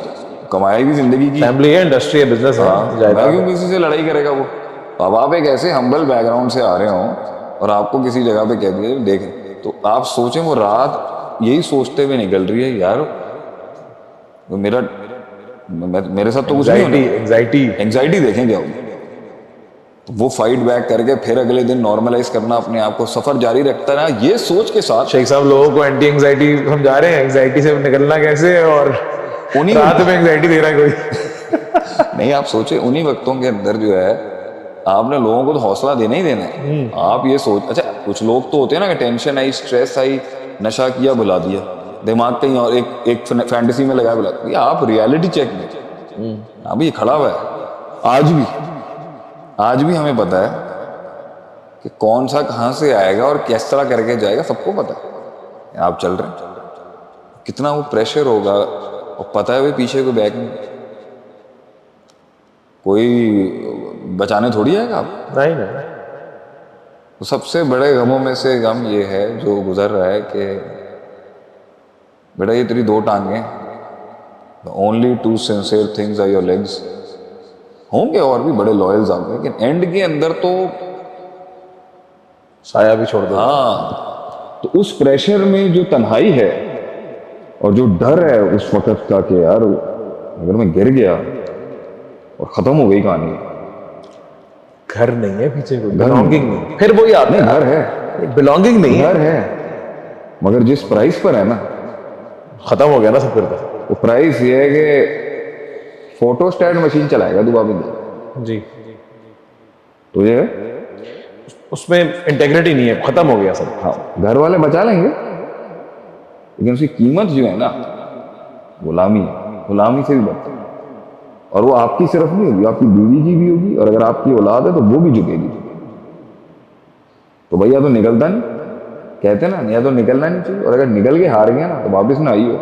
کمائی کی زندگی کی فیملی ہے, انڈسٹری ہے, بزنس ہے, میں کیوں کسی سے لڑائی کرے گا وہ. اب آپ ایک ایسے ہمبل بیک گراؤنڈ سے آ رہے ہوں اور آپ کو کسی جگہ پہ کہہ دیا دیکھیں, تو آپ سوچیں وہ رات یہی سوچتے ہوئے نکل رہی ہے یار میرے ساتھ تو کچھ نہیں ہونا, انگزائٹی دیکھیں کیا ہوگی. وہ فائٹ بیک کر کے پھر اگلے دن نارملائز کرنا اپنے آپ کو, سفر جاری رکھتا رہا یہ سوچ کے ساتھ. شیخ صاحب لوگوں کو اینٹی انگزائٹی سمجھا رہے ہیں, انگزائٹی سے نکلنا کیسے, اور رات میں انگزائٹی دے رہا ہے کوئی. نہیں آپ سوچیں انہی وقتوں کے اندر جو ہے آپ نے لوگوں کو تو حوصلہ دینا ہی دینا ہے. آپ یہ سوچ, اچھا کچھ لوگ تو ہوتے ہیں نا کہ ٹینشن آئی, اسٹریس آئی, نشہ کیا بلا دیا, دماغ کہیں اور ایک فینٹیسی میں لگایا بلا دیا. آپ ریالٹی چیک میں اب یہ کھڑا ہوا ہے, آج بھی ہمیں پتا ہے کہ کون سا کہاں سے آئے گا اور کس طرح کر کے جائے گا, سب کو پتا ہے. آپ چل رہے ہیں, کتنا وہ پریشر ہوگا اور پتہ ہے وہ پیچھے کوئی بیک نہیں, کوئی بچانے تھوڑی آئے گا آپ. نہیں نہیں, تو سب سے بڑے غموں میں سے غم یہ ہے جو گزر رہا ہے کہ بیٹا یہ تیری 2 ٹانگیں, only 2 sincere things are your legs. ہوں گے اور بھی بڑے لوئلز آپ, لیکن اینڈ کے اندر تو سایہ بھی چھوڑ دو. ہاں. تو اس پریشر میں جو تنہائی ہے اور جو ڈر ہے اس وقت کا کہ یار اگر میں گر گیا اور ختم ہو گئی کہانی. گھر نہیں ہے پیچھے, کوئی بلونگنگ نہیں, پھر وہی آتا نہیں, گھر ہے, ہے, بلونگنگ نہیں ہے, گھر ہے, مگر جس پرائز پر ہے نا, ختم ہو گیا نا سب. پھر وہ پرائز یہ ہے کہ فوٹو اسٹیٹ مشین چلائے گا دوبارہ جی, تو یہ اس میں انٹیگریٹی نہیں ہے, ختم ہو گیا سب. ہاں, گھر والے بچا لیں گے لیکن اس کی قیمت جو ہے نا غلامی ہے, غلامی سے بھی بڑھتا ہے. اور وہ آپ کی صرف نہیں ہوگی, آپ کی بیوی کی بھی ہوگی, اور اگر آپ کی اولاد ہے تو وہ بھی جھکے گی. تو بھیا تو نکلتا نہیں, کہتے نا یا تو نکلنا نہیں چاہیے, اور اگر نکل کے ہار گیا نا تو واپس نہ آئیے.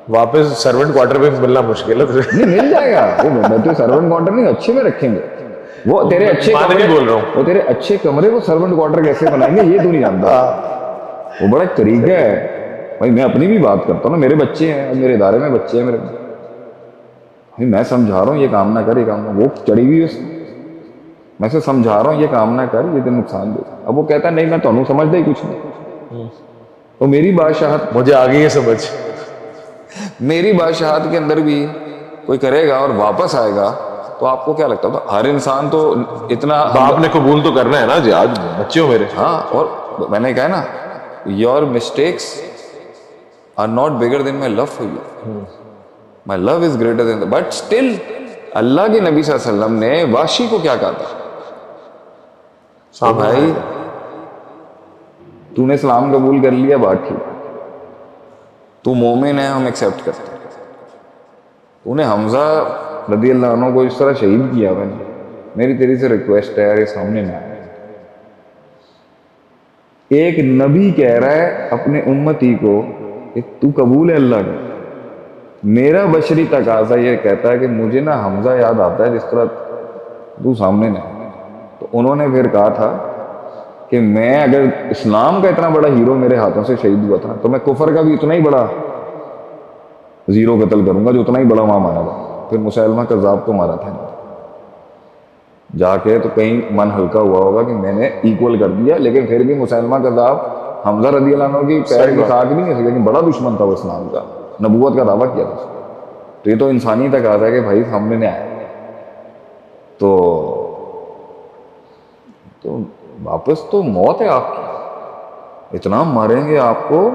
واپس سرونٹ کوارٹر پہ ملنا مشکل ہے. نہیں, مل جائے گا, وہ تو سرونٹ کوارٹر نہیں, اچھے میں رکھیں گے. وہ تیرے اچھے کمرے بول رہا ہوں, وہ تیرے اچھے کمرے کو سرونٹ کوارٹر کیسے بنائیں گے یہ تو نہیں جانتا. وہ بڑا طریقہ ہے بھائی. میں اپنی بھی بات کرتا ہوں نا, میرے بچے ہیں, میرے ادارے میں بچے ہیں میرے, میں سمجھا رہا ہوں یہ کام نہ کر, یہ کام نہ, وہ چڑھی ہوئی اس میں سے سمجھا رہا ہوں یہ کام نہ کر, یہ تین نقصان دے. اب وہ کہتا ہے نہیں میں تمہیں سمجھتا ہی کچھ نہیں. تو میری بادشاہت, مجھے آ گئی ہے سمجھ, میری بادشاہت کے اندر بھی کوئی کرے گا اور واپس آئے گا تو آپ کو کیا لگتا ہے؟ ہر انسان تو اتنا, باپ نے قبول تو کرنا ہے نا جی, آج بچے ہو میرے. ہاں, اور میں نے کہا نا your mistakes are not bigger than my love for you, my love is greater than, but still اللہ کے نبی صلی اللہ علیہ وسلم نے واشی کو کیا کہا تھا کہ بھائی تو نے اسلام قبول کر لیا, بات ٹھیک, تو مومن ہے, ہم ایکسیپٹ کرتے ہیں. تو نے حمزہ رضی اللہ عنہ کو اس طرح شہید کیا, میں نے, میری تیری سے ریکویسٹ ہے یار یہ سامنے نہ آئے. ایک نبی کہہ رہا ہے اپنے امتی کو کہ تو قبول ہے اللہ کا, میرا بشری تقاضا یہ کہتا ہے کہ مجھے نا حمزہ یاد آتا ہے جس طرح تو سامنے نہ آئے. تو انہوں نے پھر کہا تھا کہ میں اگر اسلام کا اتنا بڑا ہیرو میرے ہاتھوں سے شہید ہوا تھا تو میں کفر کا بھی اتنا ہی بڑا زیرو قتل کروں گا جو اتنا ہی بڑا وہاں مارا گا. پھر مسلمہ کذاب کو مارا تھا جا کے, تو کہیں من ہلکا ہوا ہوگا کہ میں نے ایکول کر دیا, لیکن پھر بھی مسلمہ کذاب حمزہ رضی اللہ عنہ کی پیر کی خاک نہیں ہے, لیکن بڑا دشمن تھا وہ اسلام کا, نبوت کا دعویٰ کیا تھا. تو یہ تو انسانی تک آتا ہے کہ بھائی سامنے نے آیا تو واپس تو موت ہے آپ کی, اتنا ماریں گے آپ کو.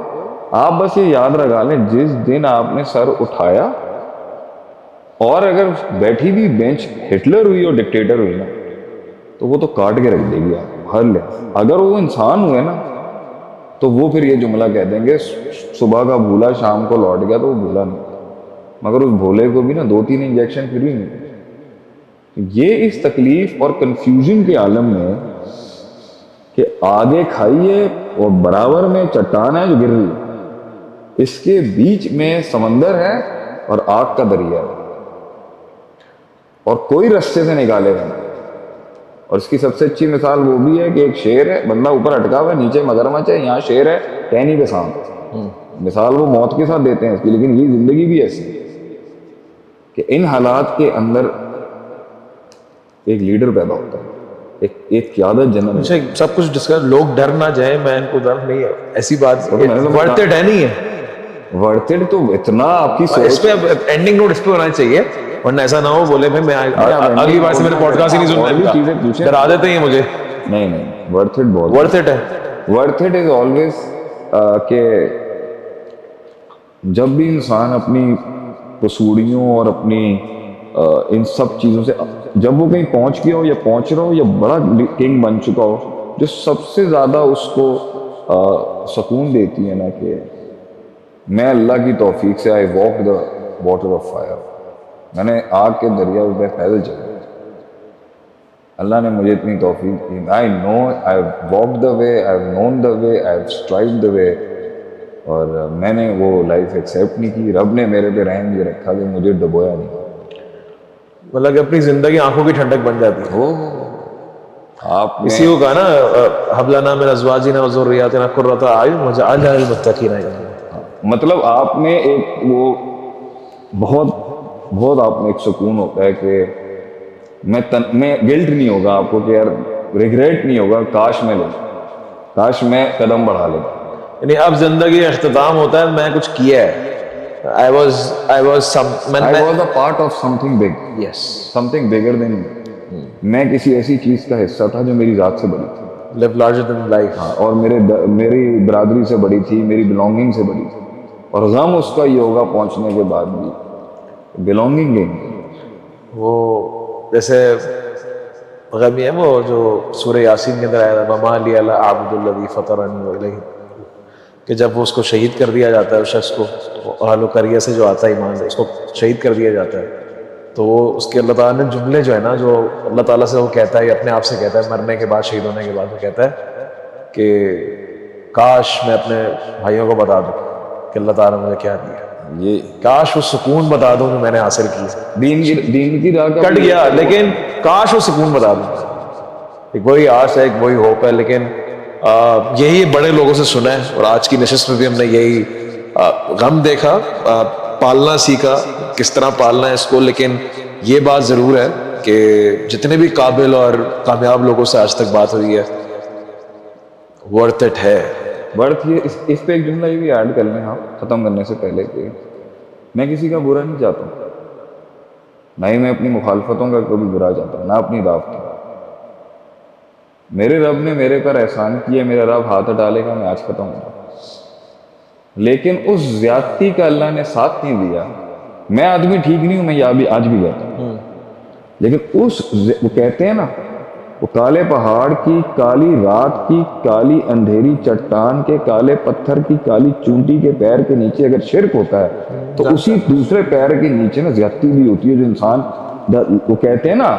آپ بس یہ یاد رکھا لیں جس دن آپ نے سر اٹھایا, اور اگر بیٹھی بھی بینچ ہٹلر ہوئی اور ڈکٹیٹر ہوئی نا تو وہ تو کاٹ کے رکھ دے گی آپ ہر لے. اگر وہ انسان ہوئے نا تو وہ پھر یہ جملہ کہہ دیں گے صبح کا بھولا شام کو لوٹ گیا, تو وہ بھولا نہیں, مگر اس بھولے کو بھی نا 2-3 انجیکشن پھر بھی نہیں. یہ اس تکلیف اور کنفیوژن کے عالم میں کہ آگے کھائیے اور برابر میں چٹان ہے جو گر رہی ہے, اس کے بیچ میں سمندر ہے اور آگ کا دریا ہے, اور کوئی رستے سے نکالے گا. اور اس کی سب سے اچھی مثال وہ بھی ہے کہ ایک شیر ہے, بندہ اوپر اٹکا ہوا ہے, نیچے مگرمچھ ہے, یہاں شیر ہے ٹہنی پہ سانپ. مثال وہ موت کے ساتھ دیتے ہیں اس کی, لیکن یہ زندگی بھی ایسی کہ ان حالات کے اندر ایک لیڈر پیدا ہوتا ہے, ایک قیادت جنم. سب کچھ ڈسکس, لوگ ڈر نہ جائیں, میں ان کو ڈر نہیں ہے, ایسی بات ورتھ اٹ ہے نہیں ہے, ورتھ اٹ تو اتنا آپ کی اس پہ اینڈنگ نوٹ اس پہ ہونا چاہیے, ورنہ ایسا نہ ہو بولے بھائی میں اگلی بار سے میرے پوڈ کاسٹ ہی نہیں سننا, ڈرا دیتے ہیں مجھے. نہیں, ورتھ اٹ بہت ورتھ اٹ ہے. ورتھ اٹ از آلویز کہ جب بھی انسان اپنی پسوڑیوں اور اپنی ان سب چیزوں سے جب وہ کہیں پہنچ گیا ہو یا پہنچ رہا ہو یا بڑا کنگ بن چکا ہو, جو سب سے زیادہ اس کو سکون دیتی ہے نا کہ میں اللہ کی توفیق سے I walk the water of fire, میں نے آگ کے دریا میں پیدل چلا, اللہ نے مجھے اتنی توفیق دی. I know, I have walked the way, I have known the way, I have strived the way, اور میں نے وہ لائف ایکسیپٹ نہیں کی. رب نے میرے پہ رحم یہ رکھا کہ مجھے ڈبویا نہیں. مطلب کہ اپنی زندگی آنکھوں کی ٹھنڈک بن جاتی ہے. آپ اسی کو کہا نا حب لنا من ازواجنا وذریاتنا قرۃ اعین وجعلنا للمتقین اماما. مطلب آپ نے ایک وہ بہت بہت آپ میں ایک سکون ہوتا ہے کہ میں گلٹ نہیں ہوگا آپ کو کہ یار ریگریٹ نہیں ہوگا کاش میں قدم بڑھا لیتا. یعنی اب زندگی کا اختتام ہوتا ہے میں کچھ کیا ہے. I was I was a part of something big. Yes. Something bigger than me. میں کسی ایسی چیز کا حصہ تھا جو میری ذات سے بڑی تھی. Live larger than life. اور میری برادری سے بڑی تھی, میری بلونگنگ سے بڑی تھی. اور غم اس کا یہ ہوگا پہنچنے کے بعد بھی بلونگنگ نہیں. وہ جیسے غم ہے وہ جو سورہ یاسین کے اندر آیا تھا وما لی الا اعبد الذی فطرنی والیہ, کہ جب وہ اس کو شہید کر دیا جاتا ہے اس شخص کو, اہل قریہ سے جو آتا ہے ایمان, اس کو شہید کر دیا جاتا ہے, تو وہ اس کے اللہ تعالیٰ نے جملے جو ہے نا جو اللہ تعالیٰ سے وہ کہتا ہے, اپنے آپ سے کہتا ہے مرنے کے بعد, شہید ہونے کے بعد وہ کہتا ہے کہ کاش میں اپنے بھائیوں کو بتا دوں کہ اللہ تعالیٰ نے مجھے کیا دیا, یہ کاش وہ سکون بتا دوں جو میں نے حاصل کی. دین کی راہ کٹ گیا لیکن کاش وہ سکون بتا دوں. ایک وہی آس ہے, ایک وہی ہوپ ہے, لیکن یہی بڑے لوگوں سے سنا ہے. اور آج کی نشست میں بھی ہم نے یہی غم دیکھا, پالنا سیکھا کس طرح پالنا ہے اس کو. لیکن یہ بات ضرور ہے کہ جتنے بھی قابل اور کامیاب لوگوں سے آج تک بات ہوئی ہے ورتھ اٹ ہے. برتھ یہ اس پہ ایک جملہ یہ بھی ایڈ کر لیں آپ ختم کرنے سے پہلے کہ میں کسی کا برا نہیں چاہتا ہوں, نہ ہی میں اپنی مخالفتوں کا کبھی برا چاہتا ہوں, نہ اپنی دعوت. میرے رب نے میرے پر احسان کیا, میرا رب ہاتھ ڈالے گا میں آج ختم ہوں. لیکن اس زیادتی کا اللہ نے ساتھ نہیں دیا. میں آدمی ٹھیک نہیں ہوں, میں آج بھی کہتا ہوں, لیکن وہ کہتے ہیں نا وہ کالے پہاڑ کی کالی رات کی کالی اندھیری چٹان کے کالے پتھر کی کالی چونٹی کے پیر کے نیچے اگر شرک ہوتا ہے تو اسی دوسرے پیر کے نیچے نا زیادتی بھی ہوتی ہے. جو انسان وہ کہتے ہیں نا,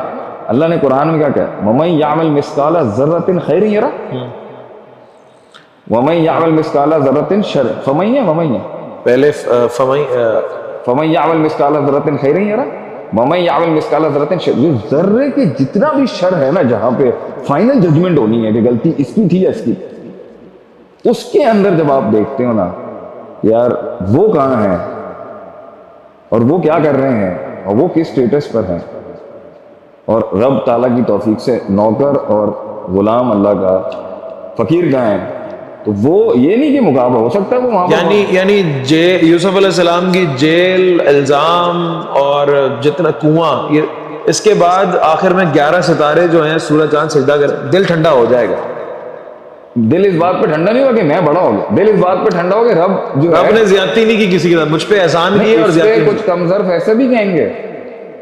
اللہ نے قرآن میں کیا کہا, وَمَن يَعْمَلْ مِثْقَالَ ذَرَّةٍ خَيْرٍ يَرَهُ وَمَن يَعْمَلْ مِثْقَالَ ذَرَّةٍ شَرٍّ فَمَن پہلے فَمَن يَعْمَلْ مِثْقَالَ ذَرَّةٍ خَيْرٍ يَرَهُ وَمَن يَعْمَلْ مِثْقَالَ ذَرَّةٍ شَرٍّ. ذرے کے جتنا بھی شر ہے نا, جہاں پہ فائنل ججمنٹ ہونی ہے کہ غلطی اس کی تھی یا اس کی, اس کے اندر جب آپ دیکھتے ہو نا یار وہ کہاں ہیں اور وہ کیا کر رہے ہیں اور وہ کس سٹیٹس پر ہیں, اور رب تعالیٰ کی توفیق سے نوکر اور غلام اللہ کا فقیر کہاں ہیں, تو وہ یہ نہیں کہ مقابلہ ہو سکتا ہے وہ وہاں یعنی یوسف علیہ السلام کی جیل, الزام اور جتنا کنواں, یہ اس کے بعد آخر میں 11 ستارے جو ہیں سورج چاند سجدہ کر, دل ٹھنڈا ہو جائے گا. دل اس بات پہ ٹھنڈا نہیں ہوگا کہ میں بڑا ہو گیا, دل اس بات پہ ٹھنڈا ہوگا رب نے زیادتی نہیں کی کسی کے ساتھ, مجھ پہ احسان کیے اور زیادتی. کچھ کمزرف ایسے بھی کہیں گے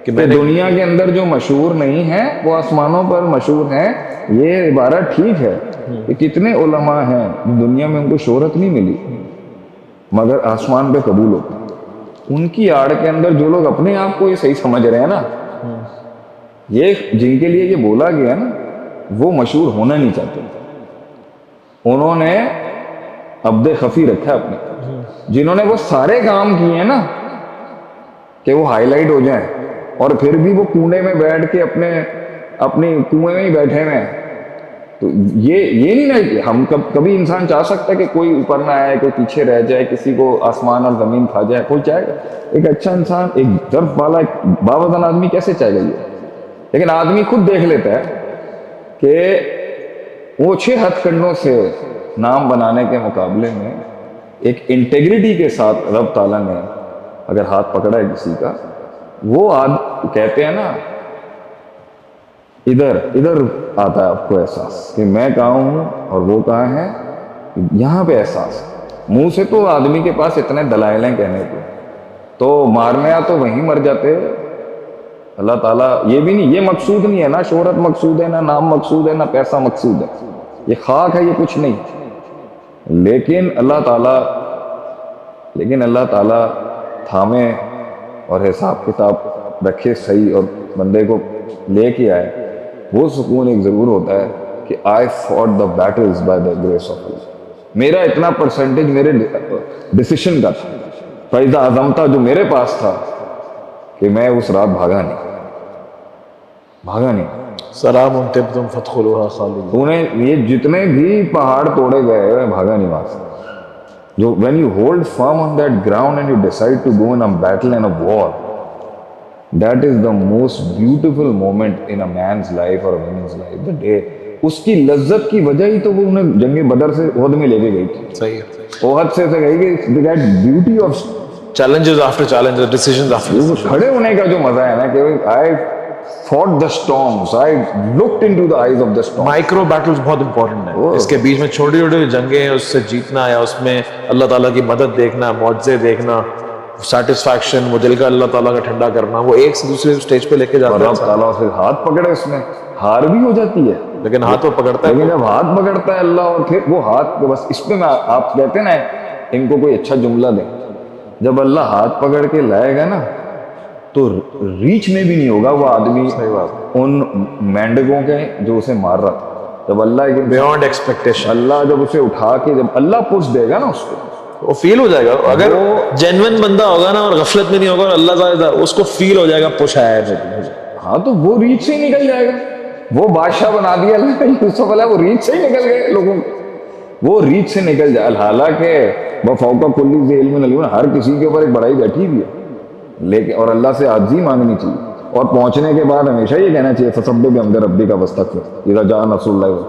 کہ دنیا کے اندر جو مشہور نہیں ہے وہ آسمانوں پر مشہور ہیں. یہ عبارت ٹھیک ہے کہ کتنے علماء ہیں دنیا میں ان کو شہرت نہیں ملی مگر آسمان پہ قبول ہوتے ہیں. ان کی آڑ کے اندر جو لوگ اپنے آپ کو یہ صحیح سمجھ رہے ہیں نا, یہ جن کے لیے یہ بولا گیا نا وہ مشہور ہونا نہیں چاہتے. انہوں نے عبد خفی رکھا ہے اپنے, جنہوں نے وہ سارے کام کیے ہیں نا کہ وہ ہائی لائٹ ہو جائیں, اور پھر بھی وہ کونے میں بیٹھ کے اپنے کنویں میں ہی بیٹھے ہوئے ہیں. تو یہ نہیں نا کہ ہم کبھی انسان چاہ سکتا ہے کہ کوئی اوپر نہ آئے, کوئی پیچھے رہ جائے, کسی کو آسمان اور زمین کھا جائے. کوئی چاہے گا ایک اچھا انسان, ایک ظرف والا, ایک باوزن آدمی کیسے چاہے گا یہ؟ لیکن آدمی خود دیکھ لیتا ہے کہ وہ 6 ہتھ کنڈوں سے نام بنانے کے مقابلے میں ایک انٹیگریٹی کے ساتھ رب تعالیٰ نے اگر ہاتھ پکڑا ہے کسی کا, وہ کہتے ہیں نا ادھر آتا ہے آپ کو احساس کہ میں کہاں ہوں اور وہ کہاں ہے. یہاں پہ احساس, منہ سے تو آدمی کے پاس اتنے دلائل ہیں کہنے کو, تو مارنے تو وہیں مر جاتے. اللہ تعالیٰ یہ بھی نہیں, یہ مقصود نہیں ہے, نہ شہرت مقصود ہے, نہ نام مقصود ہے, نہ پیسہ مقصود ہے, یہ خاک ہے, یہ کچھ نہیں. لیکن اللہ تعالیٰ تھامے اور حساب کتاب رکھے صحیح اور بندے کو لے کے آئے. وہ سکون ایک ضرور ہوتا ہے کہ I fought the battles by the grace of Allah. میرا اتنا پرسنٹیج میرے ڈیسیشن کا تھا، فیضا اعظم تھا جو میرے پاس تھا کہ میں اس رات بھاگا نہیں. سلام طبتم فادخلوها خالدین. تو نے یہ جتنے بھی پہاڑ توڑے گئے میں بھاگا نہیں وہاں سے. جو when you hold firm on that ground and you decide to go in a battle and a war, that is the most beautiful moment in a man's life or a woman's life. The day اس کی لذت کی وجہ ہی تو وہ انہیں جنگ بدر سے احد میں لے کے گئی تھی. صحیح ہے. احد سے گئی کہ they got beauty of challenges after challenges, decisions after. کھڑے ہونے کا جو مزہ ہے نا کہ I fought the storms, I looked into the eyes of the storm. Micro Beatles بہت امپورٹنٹ ہیں. اس کے بیچ میں چھوٹی چھوٹی جنگیں ہیں، اس سے جیتنا یا اس میں اللہ تعالیٰ کی مدد دیکھنا، معجزے دیکھنا، سیٹسفیکشن، وہ دل کا اللہ تعالیٰ کا ٹھنڈا کرنا، وہ ایک سے دوسرے اسٹیج پہ لے کے جاتا ہے. اللہ تعالیٰ سے ہاتھ پکڑے اس میں ہار بھی ہو جاتی ہے، لیکن ہاتھ وہ پکڑتا ہے. لیکن جب ہاتھ پکڑتا ہے اللہ اور پھر وہ ہاتھ بس اس پہ میں آپ کہتے ہیں نا ان کو کوئی اچھا جملہ دیں، جب اللہ ہاتھ پکڑ کے لائے گا نا تو ریچ میں بھی نہیں ہوگا وہ آدمی ان مینڈکوں کے جو اسے مار رہا تھا. جب اللہ بیونڈ ایکسپیکٹیشن، اللہ جب اسے اٹھا کے جب اللہ پوچھ دے گا نا اس کو، وہ فیل ہو جائے گا. اگر جینوین بندہ ہوگا نا اور غفلت میں نہیں ہوگا اور اللہ تعالیٰ اس کو فیل ہو جائے گا پوچھا ہے. ہاں تو وہ ریچ سے ہی نکل جائے گا. وہ بادشاہ بنا دیا اللہ یوسف علیہ، وہ ریچ سے ہی نکل گئے لوگوں، وہ ریچ سے نکل جائے. حالانکہ بفوق کلی ذی علم علیم، ہر کسی کے اوپر ایک بڑائی بیٹھی ہوئی ہے، لیکن اور اللہ سے عاجزی مانگنی چاہیے. اور پہنچنے کے بعد ہمیشہ یہ کہنا چاہیے فسبح بحمد ربک واستغفر اذا جاء نصر اللہ.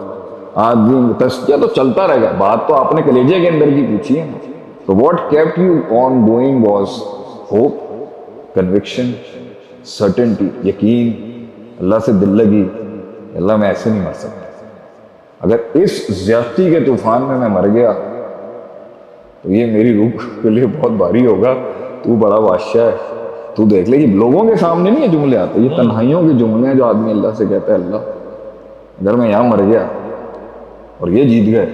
عاجزی تزکیہ تو چلتا رہے گا، بات تو آپ نے کلیجے کے اندر کی پوچھی ہے. تو what kept you on going was hope, conviction, certainty, یقین. اللہ سے دل لگی، اللہ میں ایسے نہیں مر سکتا. اگر اس زیادتی کے طوفان میں مر گیا تو یہ میری روح کے لیے بہت بھاری ہوگا. تو بڑا بادشاہ ہے، تو دیکھ لے. یہ لوگوں کے سامنے نہیں یہ جملے آتے، یہ تنہائیوں کے جملے ہیں جو آدمی اللہ سے کہتا ہے اللہ اگر میں یہاں مر گیا اور یہ جیت گئے.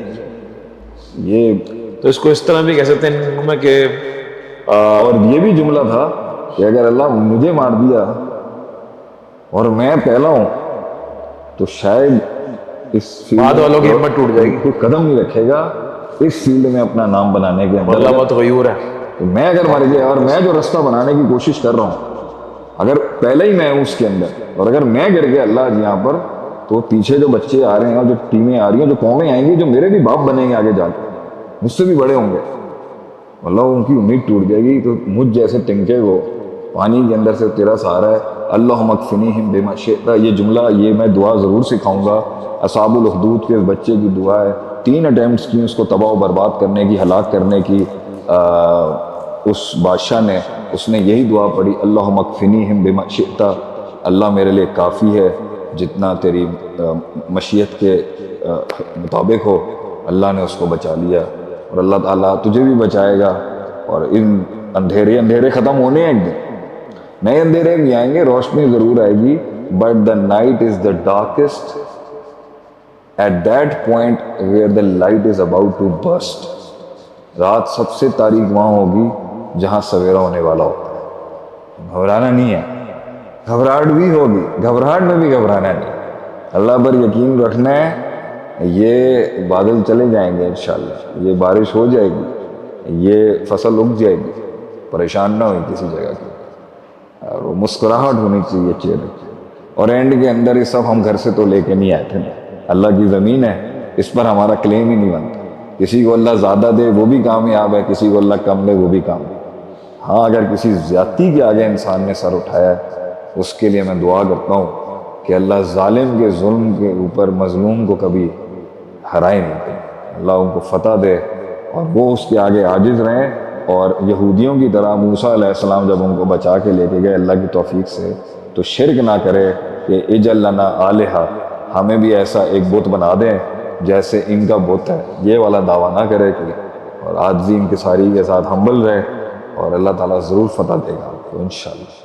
یہ تو اس کو اس طرح بھی کہہ سکتے ہیں کہ اور یہ بھی جملہ تھا کہ اگر اللہ مجھے مار دیا اور میں پہلا ہوں تو شاید اس بعد والوں کی ہمت ٹوٹ جائے گی، کوئی قدم نہیں رکھے گا اس فیلڈ میں اپنا نام بنانے کے اندر. اللہ بہت غیور ہے. تو میں اگر مر گیا اور میں جو رستہ بنانے کی کوشش کر رہا ہوں، اگر پہلے ہی میں ہوں اس کے اندر اور اگر میں گر گیا اللہ یہاں پر، تو پیچھے جو بچے آ رہے ہیں اور جو ٹیمیں آ رہی ہیں، جو قومیں آئیں گی، جو میرے بھی باپ بنیں گے آگے جا کے، مجھ سے بھی بڑے ہوں گے، اللہ ان کی امید ٹوٹ جائے گی. تو مجھ جیسے ٹنکے کو پانی کے اندر سے تیرا سہارا ہے. اللہم اکفنیہم بما شئت، یہ جملہ یہ میں دعا ضرور سکھاؤں گا. اصحاب الاخدود کے بچے کی دعا ہے. 3 اٹیمپٹس کی اس کو تباہ و برباد کرنے کی، ہلاک کرنے کی. اس بادشاہ نے اس نے یہی دعا پڑھی، اللہم اکفنیہم بما شئت، اللہ میرے لیے کافی ہے جتنا تیری مشیت کے مطابق ہو. اللہ نے اس کو بچا لیا اور اللہ تعالیٰ تجھے بھی بچائے گا. اور ان اندھیرے ختم ہونے ہیں، ایک دن نئے اندھیرے بھی آئیں گے، روشنی ضرور آئے گی. But the night is the darkest at that point where the light is about to burst. رات سب سے تاریک وہاں ہوگی جہاں سویرا ہونے والا ہوتا ہے. گھبرانا نہیں ہے، گھبراہٹ بھی ہوگی، گھبراہٹ میں بھی گھبرانا نہیں. اللہ پر یقین رکھنا ہے. یہ بادل چلے جائیں گے انشاءاللہ، یہ بارش ہو جائے گی، یہ فصل اگ جائے گی. پریشان نہ ہوئی کسی جگہ کی، اور وہ مسکراہٹ ہونی چاہیے چہرے کی. اور اینڈ کے اندر یہ سب ہم گھر سے تو لے کے نہیں آئے تھے، اللہ کی زمین ہے، اس پر ہمارا کلیم ہی نہیں بنتا. کسی کو اللہ زیادہ دے وہ بھی کامیاب ہے، کسی کو اللہ کم دے وہ بھی کامیاب. ہاں اگر کسی زیادتی کے آگے انسان نے سر اٹھایا ہے، اس کے لیے میں دعا کرتا ہوں کہ اللہ ظالم کے ظلم کے اوپر مظلوم کو کبھی ہرائے نہیں کرے. اللہ ان کو فتح دے اور وہ اس کے آگے عاجز رہیں. اور یہودیوں کی طرح موسیٰ علیہ السلام جب ان کو بچا کے لے کے گئے اللہ کی توفیق سے، تو شرک نہ کرے کہ اجعل لنا آلہہ، ہمیں بھی ایسا ایک بت بنا دیں جیسے ان کا بت ہے. یہ والا دعویٰ نہ کرے کوئی، اور عاجزی انکساری کے ساتھ ہمبل رہے، اور اللہ تعالیٰ ضرور فتح دے گا آپ کو انشاءاللہ.